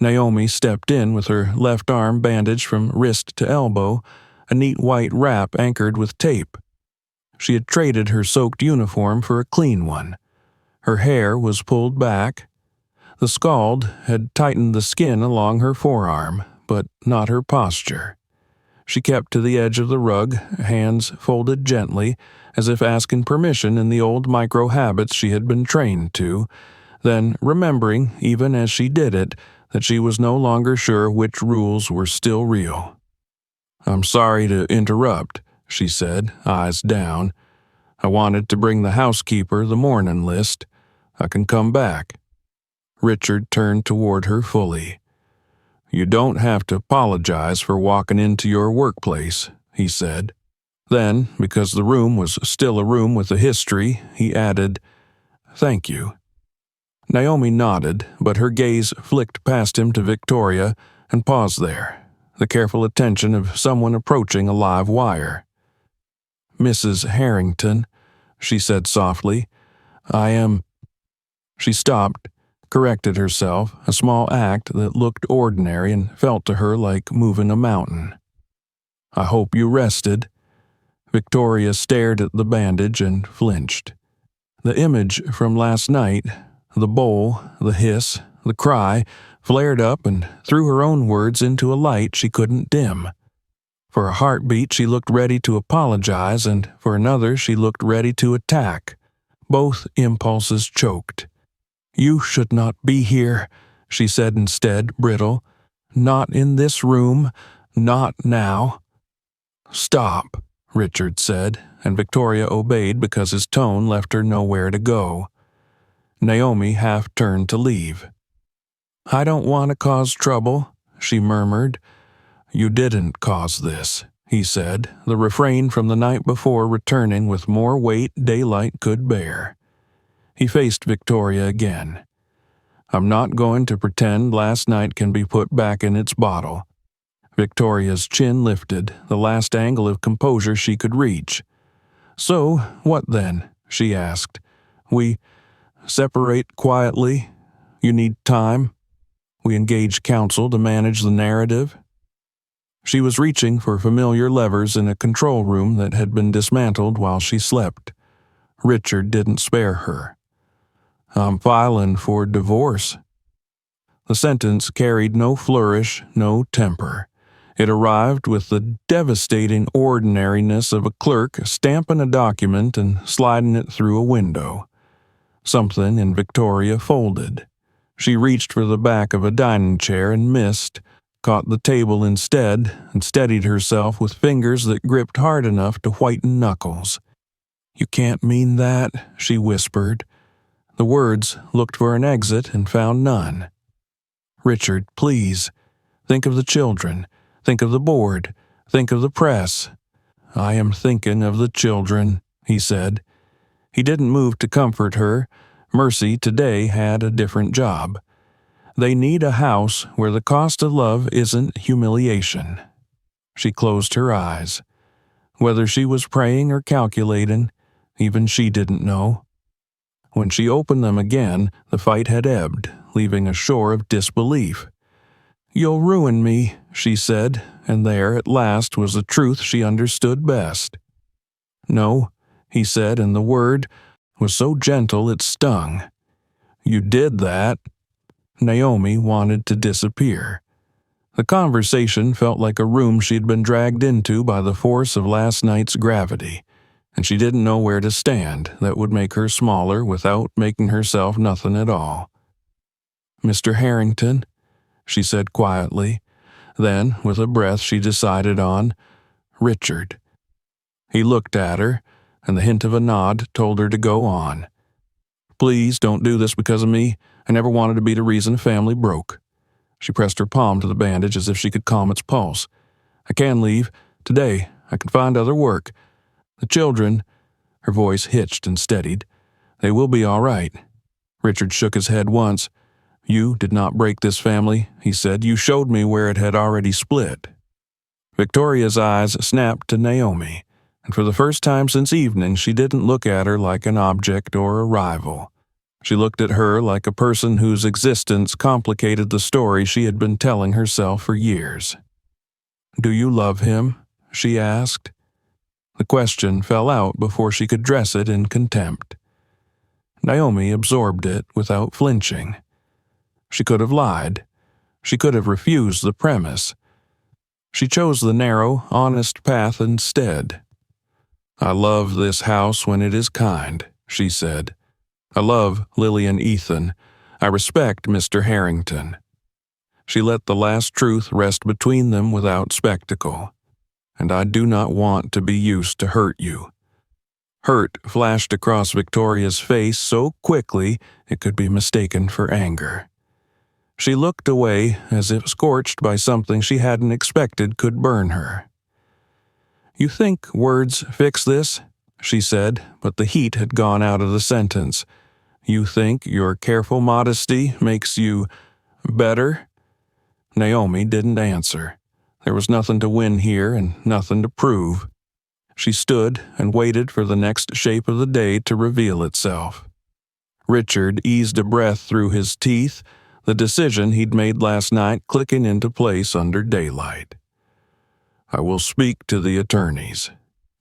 Naomi stepped in with her left arm bandaged from wrist to elbow, a neat white wrap anchored with tape. She had traded her soaked uniform for a clean one. Her hair was pulled back. The scald had tightened the skin along her forearm, but not her posture. She kept to the edge of the rug, hands folded gently, as if asking permission in the old micro habits she had been trained to, then remembering, even as she did it, that she was no longer sure which rules were still real. "I'm sorry to interrupt," she said, eyes down. "I wanted to bring the housekeeper the morning list. I can come back." Richard turned toward her fully. "You don't have to apologize for walking into your workplace," he said. Then, because the room was still a room with a history, he added, "Thank you." Naomi nodded, but her gaze flicked past him to Victoria and paused there, the careful attention of someone approaching a live wire. "Mrs. Harrington," she said softly, "I am—" She stopped, corrected herself, a small act that looked ordinary and felt to her like moving a mountain. "I hope you rested." Victoria stared at the bandage and flinched. The image from last night, the bowl, the hiss, the cry, flared up and threw her own words into a light she couldn't dim. For a heartbeat she looked ready to apologize, and for another she looked ready to attack. Both impulses choked. "You should not be here," she said instead, brittle. "Not in this room. Not now." "Stop," Richard said, and Victoria obeyed because his tone left her nowhere to go. Naomi half turned to leave. "I don't want to cause trouble," she murmured. "You didn't cause this," he said, the refrain from the night before returning with more weight daylight could bear. He faced Victoria again. "I'm not going to pretend last night can be put back in its bottle." Victoria's chin lifted, the last angle of composure she could reach. "So, what then?" she asked. "We separate quietly? You need time? We engage counsel to manage the narrative?" She was reaching for familiar levers in a control room that had been dismantled while she slept. Richard didn't spare her. "I'm filing for divorce." The sentence carried no flourish, no temper. It arrived with the devastating ordinariness of a clerk stamping a document and sliding it through a window. Something in Victoria folded. She reached for the back of a dining chair and missed, caught the table instead, and steadied herself with fingers that gripped hard enough to whiten knuckles. "You can't mean that," she whispered. The words looked for an exit and found none. "Richard, please. Think of the children. Think of the board. Think of the press." "I am thinking of the children," he said. He didn't move to comfort her. Mercy today had a different job. They need a house where the cost of love isn't humiliation. She closed her eyes. Whether she was praying or calculating, even she didn't know. When she opened them again, the fight had ebbed, leaving a shore of disbelief. "You'll ruin me," she said, and there at last was the truth she understood best. "No," he said, and the word was so gentle it stung. "You did that." Naomi wanted to disappear. The conversation felt like a room she'd been dragged into by the force of last night's gravity, and she didn't know where to stand that would make her smaller without making herself nothing at all. "Mr. Harrington," she said quietly. Then, with a breath she decided on, "Richard." He looked at her, and the hint of a nod told her to go on. "Please don't do this because of me. I never wanted to be the reason a family broke." She pressed her palm to the bandage as if she could calm its pulse. "I can leave. Today. I can find other work. The children—" her voice hitched and steadied. "They will be all right." Richard shook his head once. "You did not break this family," he said. "You showed me where it had already split." Victoria's eyes snapped to Naomi, and for the first time since evening she didn't look at her like an object or a rival. She looked at her like a person whose existence complicated the story she had been telling herself for years. "Do you love him?" she asked. The question fell out before she could dress it in contempt. Naomi absorbed it without flinching. She could have lied. She could have refused the premise. She chose the narrow, honest path instead. "I love this house when it is kind," she said. "I love Lily and Ethan. I respect Mr. Harrington." She let the last truth rest between them without spectacle. "And I do not want to be used to hurt you." Hurt flashed across Victoria's face so quickly it could be mistaken for anger. She looked away as if scorched by something she hadn't expected could burn her. "You think words fix this?" she said, but the heat had gone out of the sentence. "You think your careful modesty makes you better?" Naomi didn't answer. There was nothing to win here and nothing to prove. She stood and waited for the next shape of the day to reveal itself. Richard eased a breath through his teeth, the decision he'd made last night clicking into place under daylight. "I will speak to the attorneys,"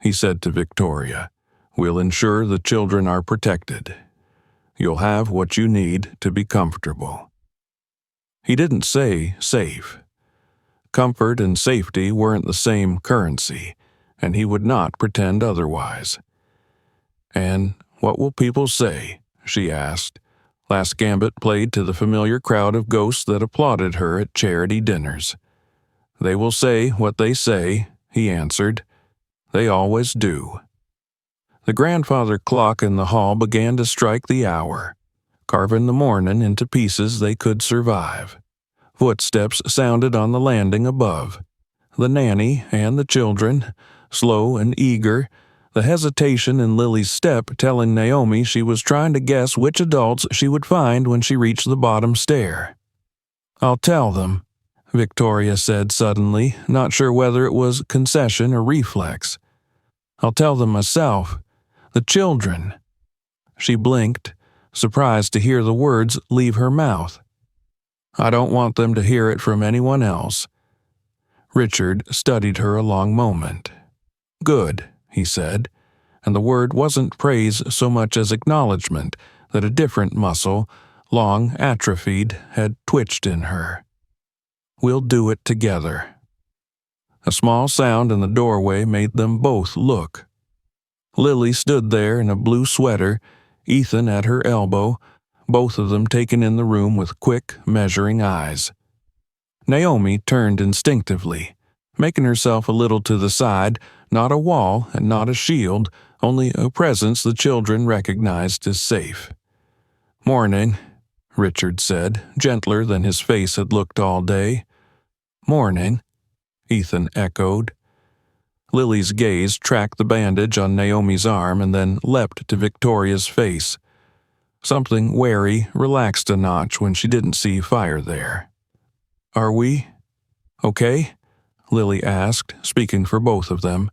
he said to Victoria. "We'll ensure the children are protected. You'll have what you need to be comfortable." He didn't say safe. Comfort and safety weren't the same currency, and he would not pretend otherwise. "And what will people say?" she asked. Last gambit played to the familiar crowd of ghosts that applauded her at charity dinners. "They will say what they say," he answered. "They always do." The grandfather clock in the hall began to strike the hour, carving the morning into pieces they could survive. Footsteps sounded on the landing above. The nanny and the children, slow and eager, the hesitation in Lily's step telling Naomi she was trying to guess which adults she would find when she reached the bottom stair. "I'll tell them," Victoria said suddenly, not sure whether it was concession or reflex. "I'll tell them myself. The children." She blinked, surprised to hear the words leave her mouth. "I don't want them to hear it from anyone else." Richard studied her a long moment. "Good," he said, and the word wasn't praise so much as acknowledgement that a different muscle, long atrophied, had twitched in her. "We'll do it together." A small sound in the doorway made them both look. Lily stood there in a blue sweater, Ethan at her elbow, both of them taken in the room with quick, measuring eyes. Naomi turned instinctively, making herself a little to the side, not a wall and not a shield, only a presence the children recognized as safe. "Morning," Richard said, gentler than his face had looked all day. "Morning," Ethan echoed. Lily's gaze tracked the bandage on Naomi's arm and then leapt to Victoria's face. Something wary relaxed a notch when she didn't see fire there. "Are we okay?" Lily asked, speaking for both of them.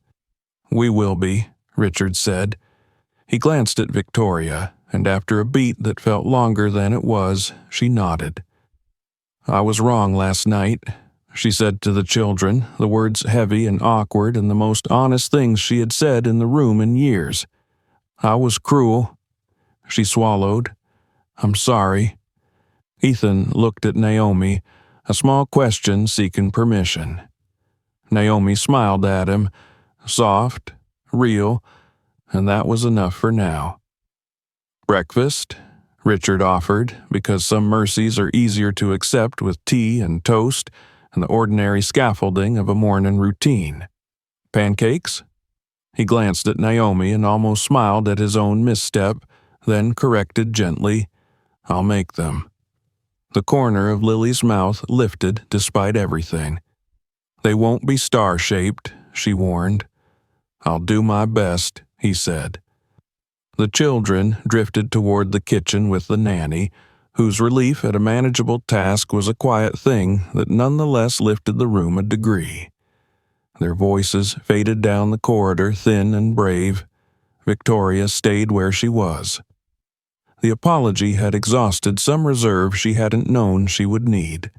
"We will be," Richard said. He glanced at Victoria, and after a beat that felt longer than it was, she nodded. "I was wrong last night," she said to the children, the words heavy and awkward and the most honest things she had said in the room in years. "I was cruel." She swallowed. "I'm sorry." Ethan looked at Naomi, a small question seeking permission. Naomi smiled at him, soft, real, and that was enough for now. "Breakfast?" Richard offered, because some mercies are easier to accept with tea and toast and the ordinary scaffolding of a morning routine. "Pancakes?" He glanced at Naomi and almost smiled at his own misstep, then corrected gently, "I'll make them." The corner of Lily's mouth lifted despite everything. "They won't be star-shaped," she warned. "I'll do my best," he said. The children drifted toward the kitchen with the nanny, whose relief at a manageable task was a quiet thing that nonetheless lifted the room a degree. Their voices faded down the corridor, thin and brave. Victoria stayed where she was. The apology had exhausted some reserve she hadn't known she would need.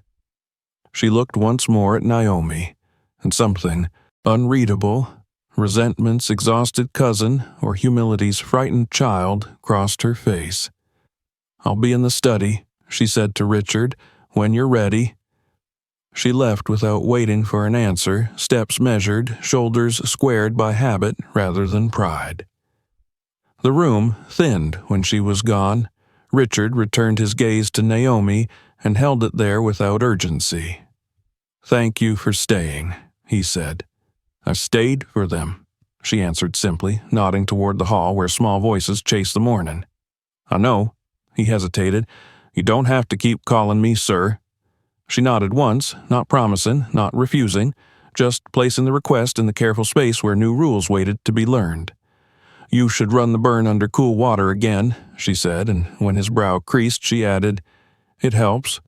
She looked once more at Naomi, and something unreadable, resentment's exhausted cousin or humility's frightened child, crossed her face. "I'll be in the study," she said to Richard, "when you're ready." She left without waiting for an answer, steps measured, shoulders squared by habit rather than pride. The room thinned when she was gone. Richard returned his gaze to Naomi and held it there without urgency. "Thank you for staying," he said. "I stayed for them," she answered simply, nodding toward the hall where small voices chased the morning. "I know," he hesitated. "You don't have to keep calling me sir." She nodded once, not promising, not refusing, just placing the request in the careful space where new rules waited to be learned. "You should run the burn under cool water again," she said, and when his brow creased, she added, "It helps.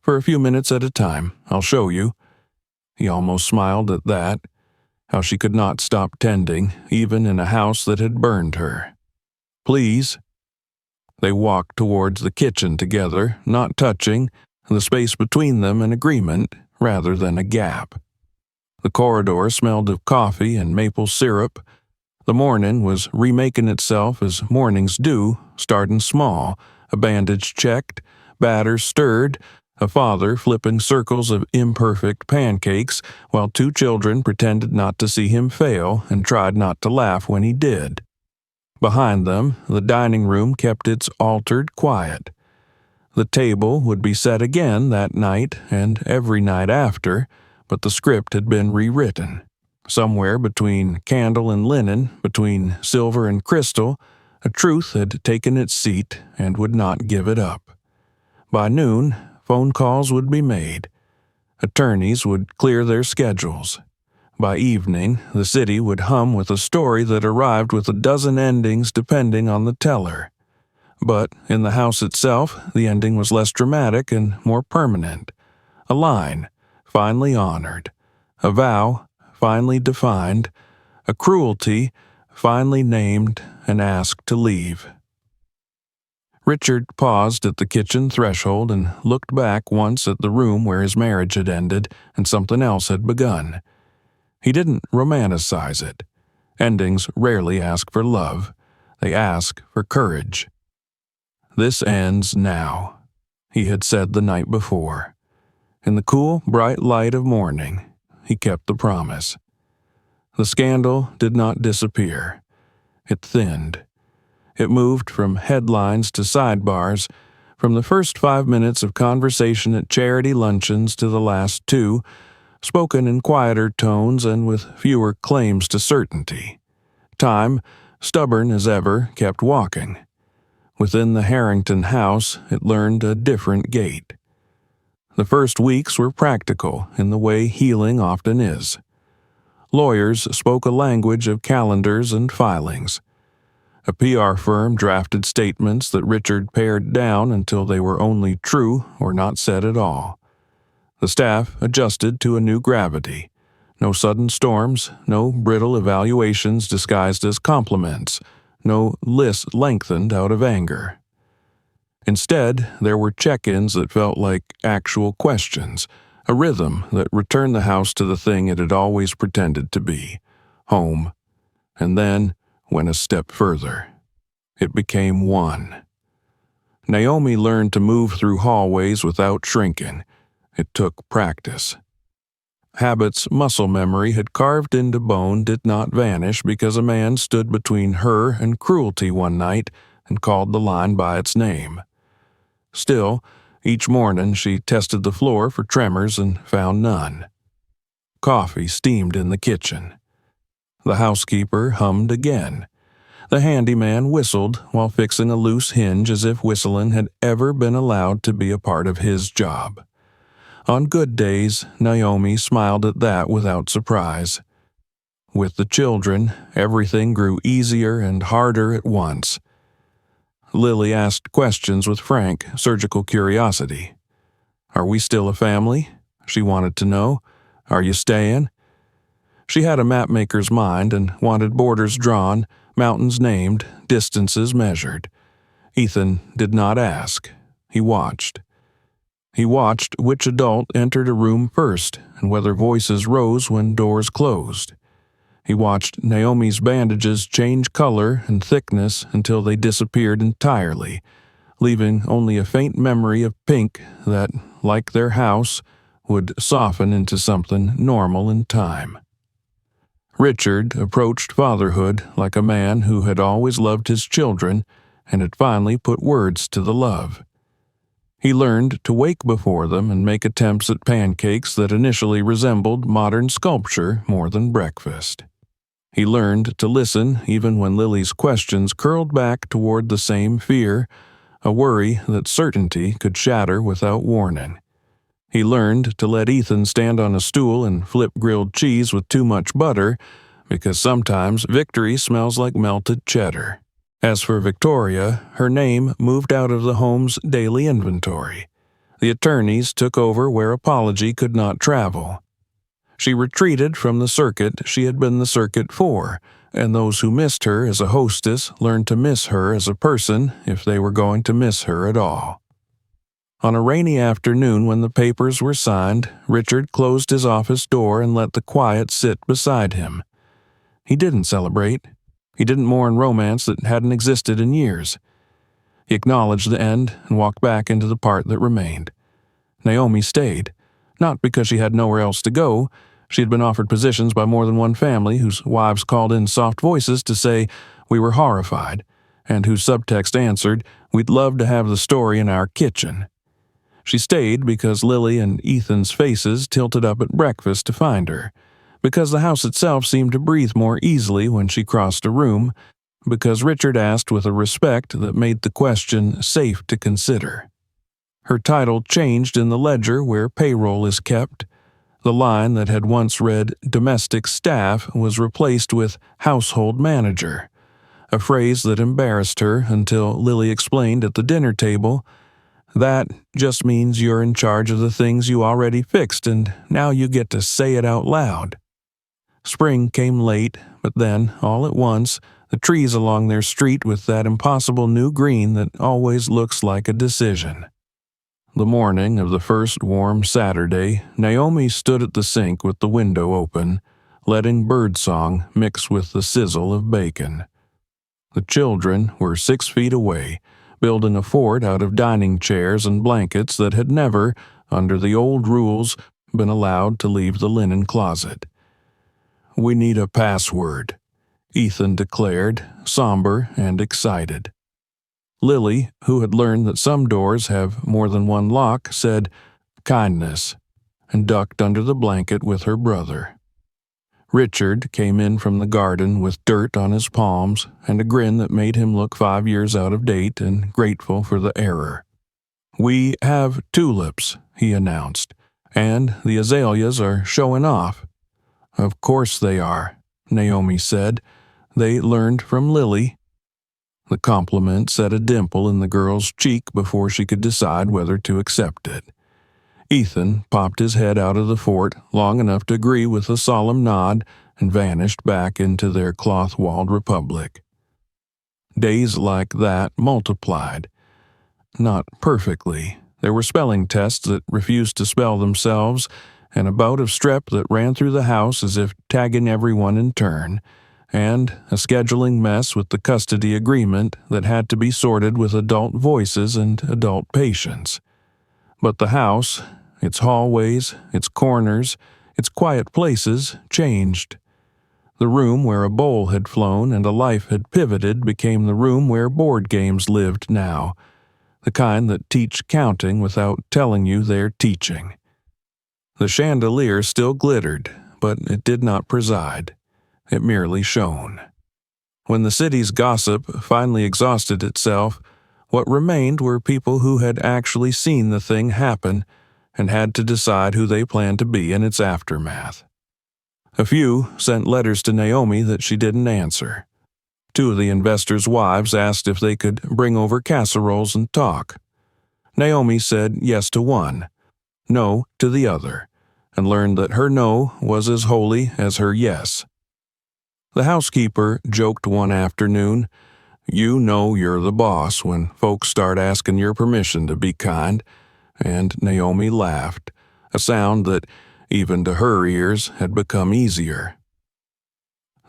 For a few minutes at a time. I'll show you." He almost smiled at that, how she could not stop tending, even in a house that had burned her. "Please." They walked towards the kitchen together, not touching, the space between them an agreement rather than a gap. The corridor smelled of coffee and maple syrup. The morning was remaking itself as mornings do, starting small, a bandage checked, batter stirred, a father flipping circles of imperfect pancakes, while two children pretended not to see him fail and tried not to laugh when he did. Behind them, the dining room kept its altered quiet. The table would be set again that night and every night after, but the script had been rewritten. Somewhere between candle and linen, between silver and crystal, a truth had taken its seat and would not give it up. By noon, phone calls would be made. Attorneys would clear their schedules. By evening, the city would hum with a story that arrived with a dozen endings depending on the teller. But in the house itself, the ending was less dramatic and more permanent. A line, finally honored. A vow, finally defined. A cruelty, finally named and asked to leave. Richard paused at the kitchen threshold and looked back once at the room where his marriage had ended and something else had begun. He didn't romanticize it. Endings rarely ask for love. They ask for courage. "This ends now," he had said the night before. In the cool, bright light of morning, he kept the promise. The scandal did not disappear. It thinned. It moved from headlines to sidebars, from the first 5 minutes of conversation at charity luncheons to the last 2, spoken in quieter tones and with fewer claims to certainty. Time, stubborn as ever, kept walking. Within the Harrington house, it learned a different gait. The first weeks were practical in the way healing often is. Lawyers spoke a language of calendars and filings. A PR firm drafted statements that Richard pared down until they were only true or not said at all. The staff adjusted to a new gravity. No sudden storms, no brittle evaluations disguised as compliments, no list lengthened out of anger. Instead, there were check-ins that felt like actual questions, a rhythm that returned the house to the thing it had always pretended to be, home, and then went a step further. It became one. Naomi learned to move through hallways without shrinking. It took practice. Habit's muscle memory had carved into bone did not vanish because a man stood between her and cruelty one night and called the line by its name. Still, each morning she tested the floor for tremors and found none. Coffee steamed in the kitchen. The housekeeper hummed again. The handyman whistled while fixing a loose hinge as if whistling had ever been allowed to be a part of his job. On good days, Naomi smiled at that without surprise. With the children, everything grew easier and harder at once. Lily asked questions with frank, surgical curiosity. "Are we still a family?" she wanted to know. "Are you staying?" She had a mapmaker's mind and wanted borders drawn, mountains named, distances measured. Ethan did not ask. He watched. He watched which adult entered a room first and whether voices rose when doors closed. He watched Naomi's bandages change color and thickness until they disappeared entirely, leaving only a faint memory of pink that, like their house, would soften into something normal in time. Richard approached fatherhood like a man who had always loved his children and had finally put words to the love. He learned to wake before them and make attempts at pancakes that initially resembled modern sculpture more than breakfast. He learned to listen even when Lily's questions curled back toward the same fear, a worry that certainty could shatter without warning. He learned to let Ethan stand on a stool and flip grilled cheese with too much butter, because sometimes victory smells like melted cheddar. As for Victoria, her name moved out of the home's daily inventory. The attorneys took over where apology could not travel. She retreated from the circuit she had been the circuit for, and those who missed her as a hostess learned to miss her as a person if they were going to miss her at all. On a rainy afternoon when the papers were signed, Richard closed his office door and let the quiet sit beside him. He didn't celebrate. He didn't mourn romance that hadn't existed in years. He acknowledged the end and walked back into the part that remained. Naomi stayed, not because she had nowhere else to go. She had been offered positions by more than one family whose wives called in soft voices to say, "We were horrified," and whose subtext answered, "We'd love to have the story in our kitchen." She stayed because Lily and Ethan's faces tilted up at breakfast to find her, because the house itself seemed to breathe more easily when she crossed a room, because Richard asked with a respect that made the question safe to consider. Her title changed in the ledger where payroll is kept. The line that had once read domestic staff was replaced with household manager, a phrase that embarrassed her until Lily explained at the dinner table, "That just means you're in charge of the things you already fixed, and now you get to say it out loud." Spring came late, but then, all at once, the trees along their street with that impossible new green that always looks like a decision. The morning of the first warm Saturday, Naomi stood at the sink with the window open, letting birdsong mix with the sizzle of bacon. The children were 6 feet away, building a fort out of dining chairs and blankets that had never, under the old rules, been allowed to leave the linen closet. "We need a password," Ethan declared, somber and excited. Lily, who had learned that some doors have more than one lock, said, "Kindness," and ducked under the blanket with her brother. Richard came in from the garden with dirt on his palms and a grin that made him look 5 years out of date and grateful for the error. "We have tulips," he announced, "and the azaleas are showing off." "Of course they are," Naomi said. "They learned from Lily." The compliment set a dimple in the girl's cheek before she could decide whether to accept it. Ethan popped his head out of the fort long enough to agree with a solemn nod and vanished back into their cloth-walled republic. Days like that multiplied. Not perfectly. There were spelling tests that refused to spell themselves, and a bout of strep that ran through the house as if tagging everyone in turn, and a scheduling mess with the custody agreement that had to be sorted with adult voices and adult patience. But the house, its hallways, its corners, its quiet places, changed. The room where a bowl had flown and a life had pivoted became the room where board games lived now, the kind that teach counting without telling you they're teaching. The chandelier still glittered, but it did not preside. It merely shone. When the city's gossip finally exhausted itself, what remained were people who had actually seen the thing happen and had to decide who they planned to be in its aftermath. A few sent letters to Naomi that she didn't answer. 2 of the investors' wives asked if they could bring over casseroles and talk. Naomi said yes to one, no to the other, and learned that her no was as holy as her yes. The housekeeper joked one afternoon, "You know you're the boss when folks start asking your permission to be kind," and Naomi laughed, a sound that, even to her ears, had become easier.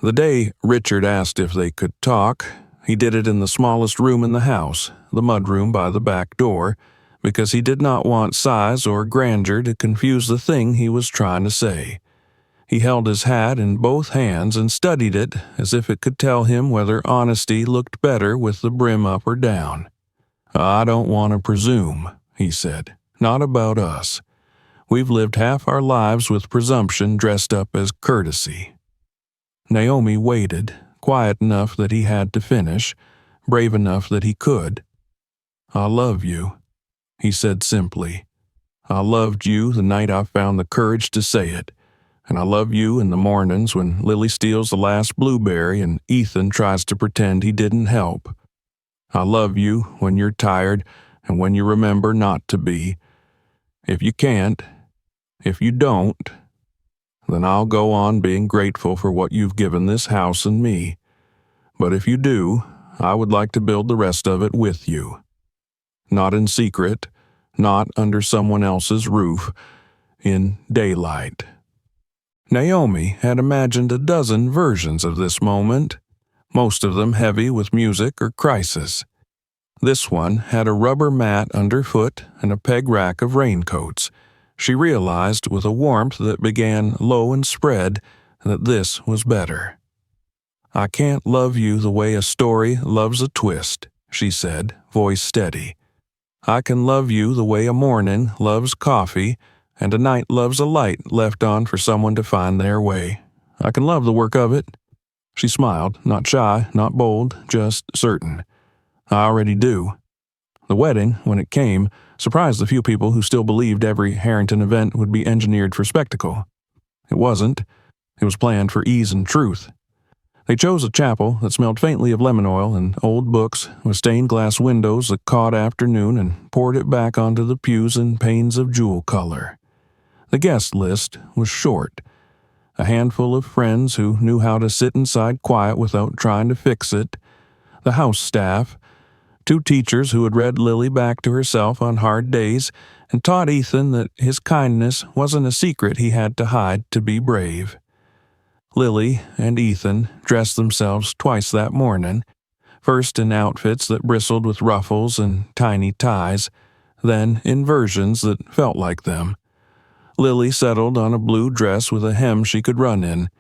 The day Richard asked if they could talk, he did it in the smallest room in the house, the mudroom by the back door, because he did not want size or grandeur to confuse the thing he was trying to say. He held his hat in both hands and studied it as if it could tell him whether honesty looked better with the brim up or down. "I don't want to presume," he said. "Not about us. We've lived half our lives with presumption dressed up as courtesy." Naomi waited, quiet enough that he had to finish, brave enough that he could. "I love you," he said simply. "I loved you the night I found the courage to say it. And I love you in the mornings when Lily steals the last blueberry and Ethan tries to pretend he didn't help. I love you when you're tired and when you remember not to be. If you can't, if you don't, then I'll go on being grateful for what you've given this house and me. But if you do, I would like to build the rest of it with you. Not in secret, not under someone else's roof, in daylight." Naomi had imagined a dozen versions of this moment, most of them heavy with music or crisis. This one had a rubber mat underfoot and a peg rack of raincoats. She realized with a warmth that began low and spread that this was better. "I can't love you the way a story loves a twist," she said, voice steady. "I can love you the way a morning loves coffee and a night loves a light left on for someone to find their way. I can love the work of it." She smiled, not shy, not bold, just certain. "I already do." The wedding, when it came, surprised the few people who still believed every Harrington event would be engineered for spectacle. It wasn't. It was planned for ease and truth. They chose a chapel that smelled faintly of lemon oil and old books, with stained glass windows that caught afternoon and poured it back onto the pews in panes of jewel color. The guest list was short. A handful of friends who knew how to sit inside quiet without trying to fix it, the house staff, 2 teachers who had read Lily back to herself on hard days and taught Ethan that his kindness wasn't a secret he had to hide to be brave. Lily and Ethan dressed themselves twice that morning, first in outfits that bristled with ruffles and tiny ties, then in versions that felt like them. Lily settled on a blue dress with a hem she could run in.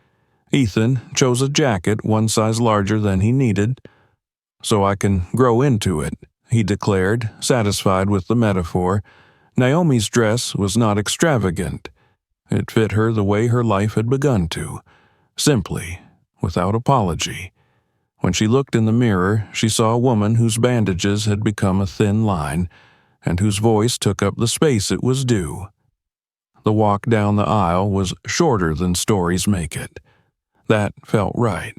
Ethan chose a jacket 1 size larger than he needed. "So I can grow into it," he declared, satisfied with the metaphor. Naomi's dress was not extravagant. It fit her the way her life had begun to, simply, without apology. When she looked in the mirror, she saw a woman whose bandages had become a thin line, and whose voice took up the space it was due. The walk down the aisle was shorter than stories make it. That felt right.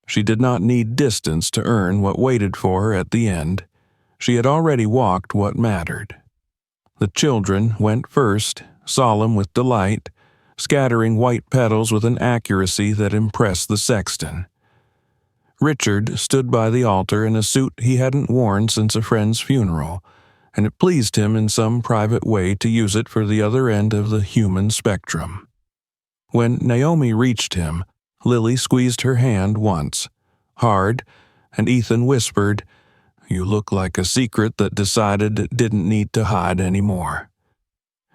She did not need distance to earn what waited for her at the end. She had already walked what mattered. The children went first, solemn with delight, scattering white petals with an accuracy that impressed the sexton. Richard stood by the altar in a suit he hadn't worn since a friend's funeral, and it pleased him in some private way to use it for the other end of the human spectrum. When Naomi reached him, Lily squeezed her hand once, hard, and Ethan whispered, "You look like a secret that decided it didn't need to hide anymore."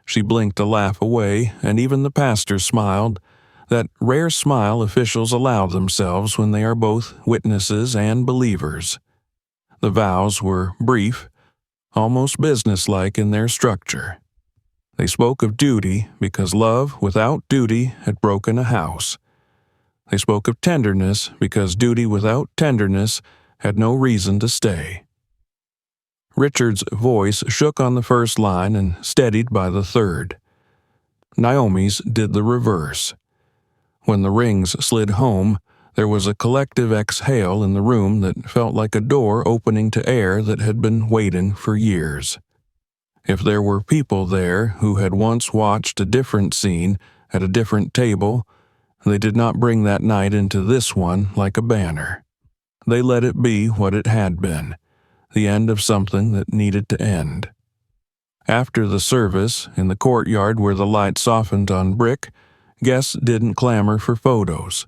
She blinked a laugh away, and even the pastor smiled, that rare smile officials allow themselves when they are both witnesses and believers. The vows were brief, almost businesslike in their structure. They spoke of duty because love without duty had broken a house. They spoke of tenderness because duty without tenderness had no reason to stay. Richard's voice shook on the first line and steadied by the third. Naomi's did the reverse. When the rings slid home, there was a collective exhale in the room that felt like a door opening to air that had been waiting for years. If there were people there who had once watched a different scene at a different table, they did not bring that night into this one like a banner. They let it be what it had been, the end of something that needed to end. After the service, in the courtyard where the light softened on brick, guests didn't clamor for photos.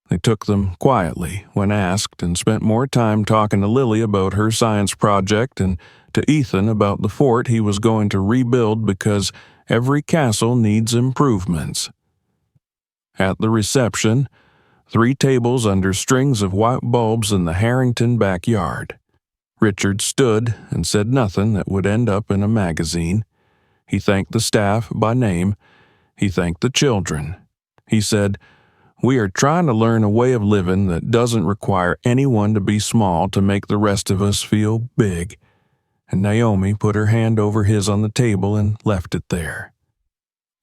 They took them quietly when asked and spent more time talking to Lily about her science project and to Ethan about the fort he was going to rebuild because every castle needs improvements. At the reception, 3 tables under strings of white bulbs in the Harrington backyard. Richard stood and said nothing that would end up in a magazine. He thanked the staff by name. He thanked the children. He said, "We are trying to learn a way of living that doesn't require anyone to be small to make the rest of us feel big." And Naomi put her hand over his on the table and left it there.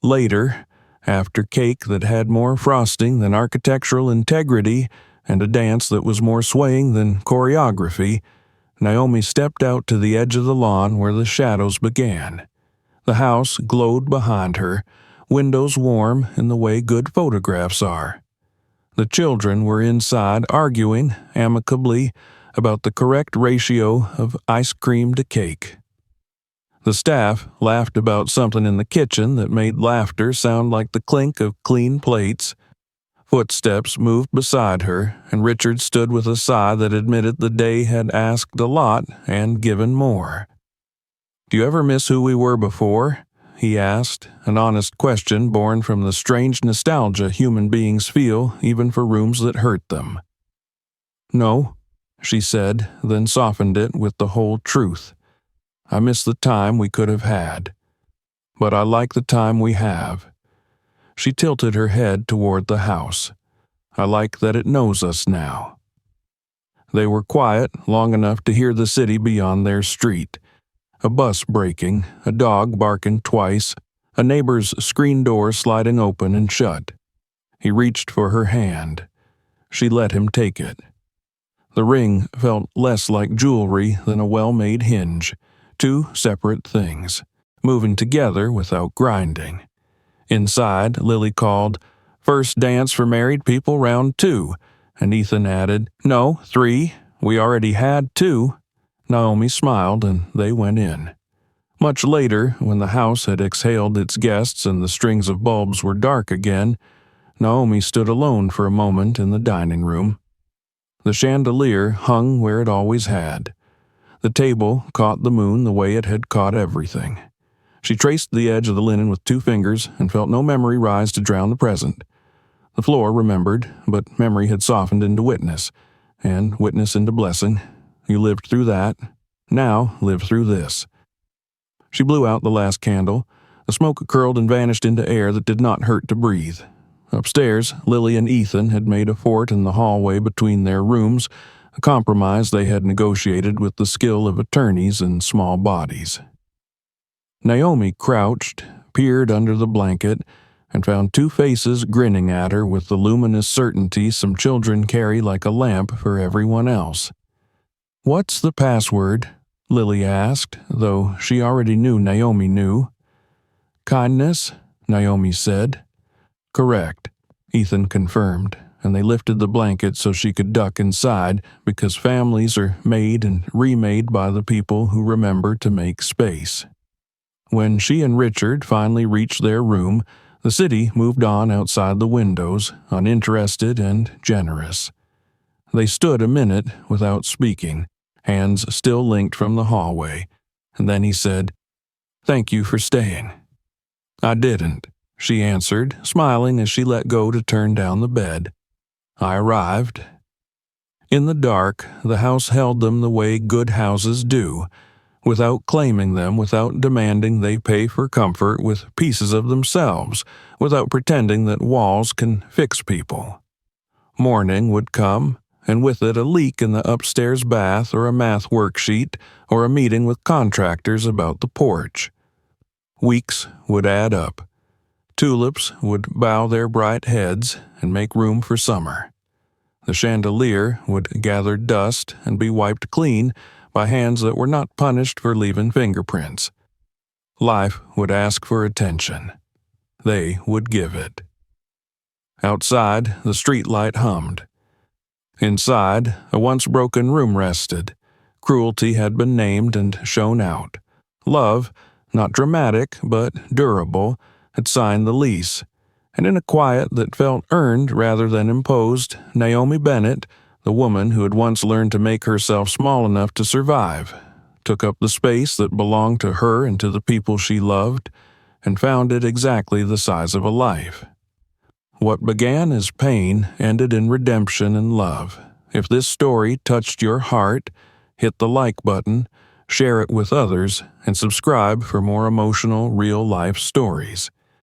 Later, after cake that had more frosting than architectural integrity and a dance that was more swaying than choreography, Naomi stepped out to the edge of the lawn where the shadows began. The house glowed behind her, windows warm in the way good photographs are. The children were inside arguing amicably about the correct ratio of ice cream to cake. The staff laughed about something in the kitchen that made laughter sound like the clink of clean plates. Footsteps moved beside her, and Richard stood with a sigh that admitted the day had asked a lot and given more. "Do you ever miss who we were before?" he asked, an honest question born from the strange nostalgia human beings feel even for rooms that hurt them. "No," she said, then softened it with the whole truth. "I miss the time we could have had. But I like the time we have." She tilted her head toward the house. "I like that it knows us now." They were quiet long enough to hear the city beyond their street. A bus braking, a dog barking twice, a neighbor's screen door sliding open and shut. He reached for her hand. She let him take it. The ring felt less like jewelry than a well-made hinge, 2 separate things, moving together without grinding. Inside, Lily called, "First dance for married people, round 2, and Ethan added, "No, 3. We already had 2. Naomi smiled, and they went in. Much later, when the house had exhaled its guests and the strings of bulbs were dark again, Naomi stood alone for a moment in the dining room. The chandelier hung where it always had. The table caught the moon the way it had caught everything. She traced the edge of the linen with 2 fingers and felt no memory rise to drown the present. The floor remembered, but memory had softened into witness, and witness into blessing. You lived through that. Now live through this. She blew out the last candle. The smoke curled and vanished into air that did not hurt to breathe. Upstairs, Lily and Ethan had made a fort in the hallway between their rooms, a compromise they had negotiated with the skill of attorneys in small bodies. Naomi crouched, peered under the blanket, and found 2 faces grinning at her with the luminous certainty some children carry like a lamp for everyone else. "What's the password?" Lily asked, though she already knew Naomi knew. "Kindness," Naomi said. "Correct," Ethan confirmed, and they lifted the blanket so she could duck inside because families are made and remade by the people who remember to make space. When she and Richard finally reached their room, the city moved on outside the windows, uninterested and generous. They stood a minute without speaking, hands still linked from the hallway, and then he said, "Thank you for staying." "I didn't," she answered, smiling as she let go to turn down the bed. "I arrived." In the dark, the house held them the way good houses do, without claiming them, without demanding they pay for comfort with pieces of themselves, without pretending that walls can fix people. Morning would come, and with it a leak in the upstairs bath or a math worksheet or a meeting with contractors about the porch. Weeks would add up. Tulips would bow their bright heads and make room for summer. The chandelier would gather dust and be wiped clean by hands that were not punished for leaving fingerprints. Life would ask for attention. They would give it. Outside, the streetlight hummed. Inside, a once broken room rested. Cruelty had been named and shown out. Love, not dramatic but durable, had signed the lease. And in a quiet that felt earned rather than imposed, Naomi Bennett, the woman who had once learned to make herself small enough to survive, took up the space that belonged to her and to the people she loved, and found it exactly the size of a life. What began as pain ended in redemption and love. If this story touched your heart, hit the like button, share it with others, and subscribe for more emotional, real-life stories.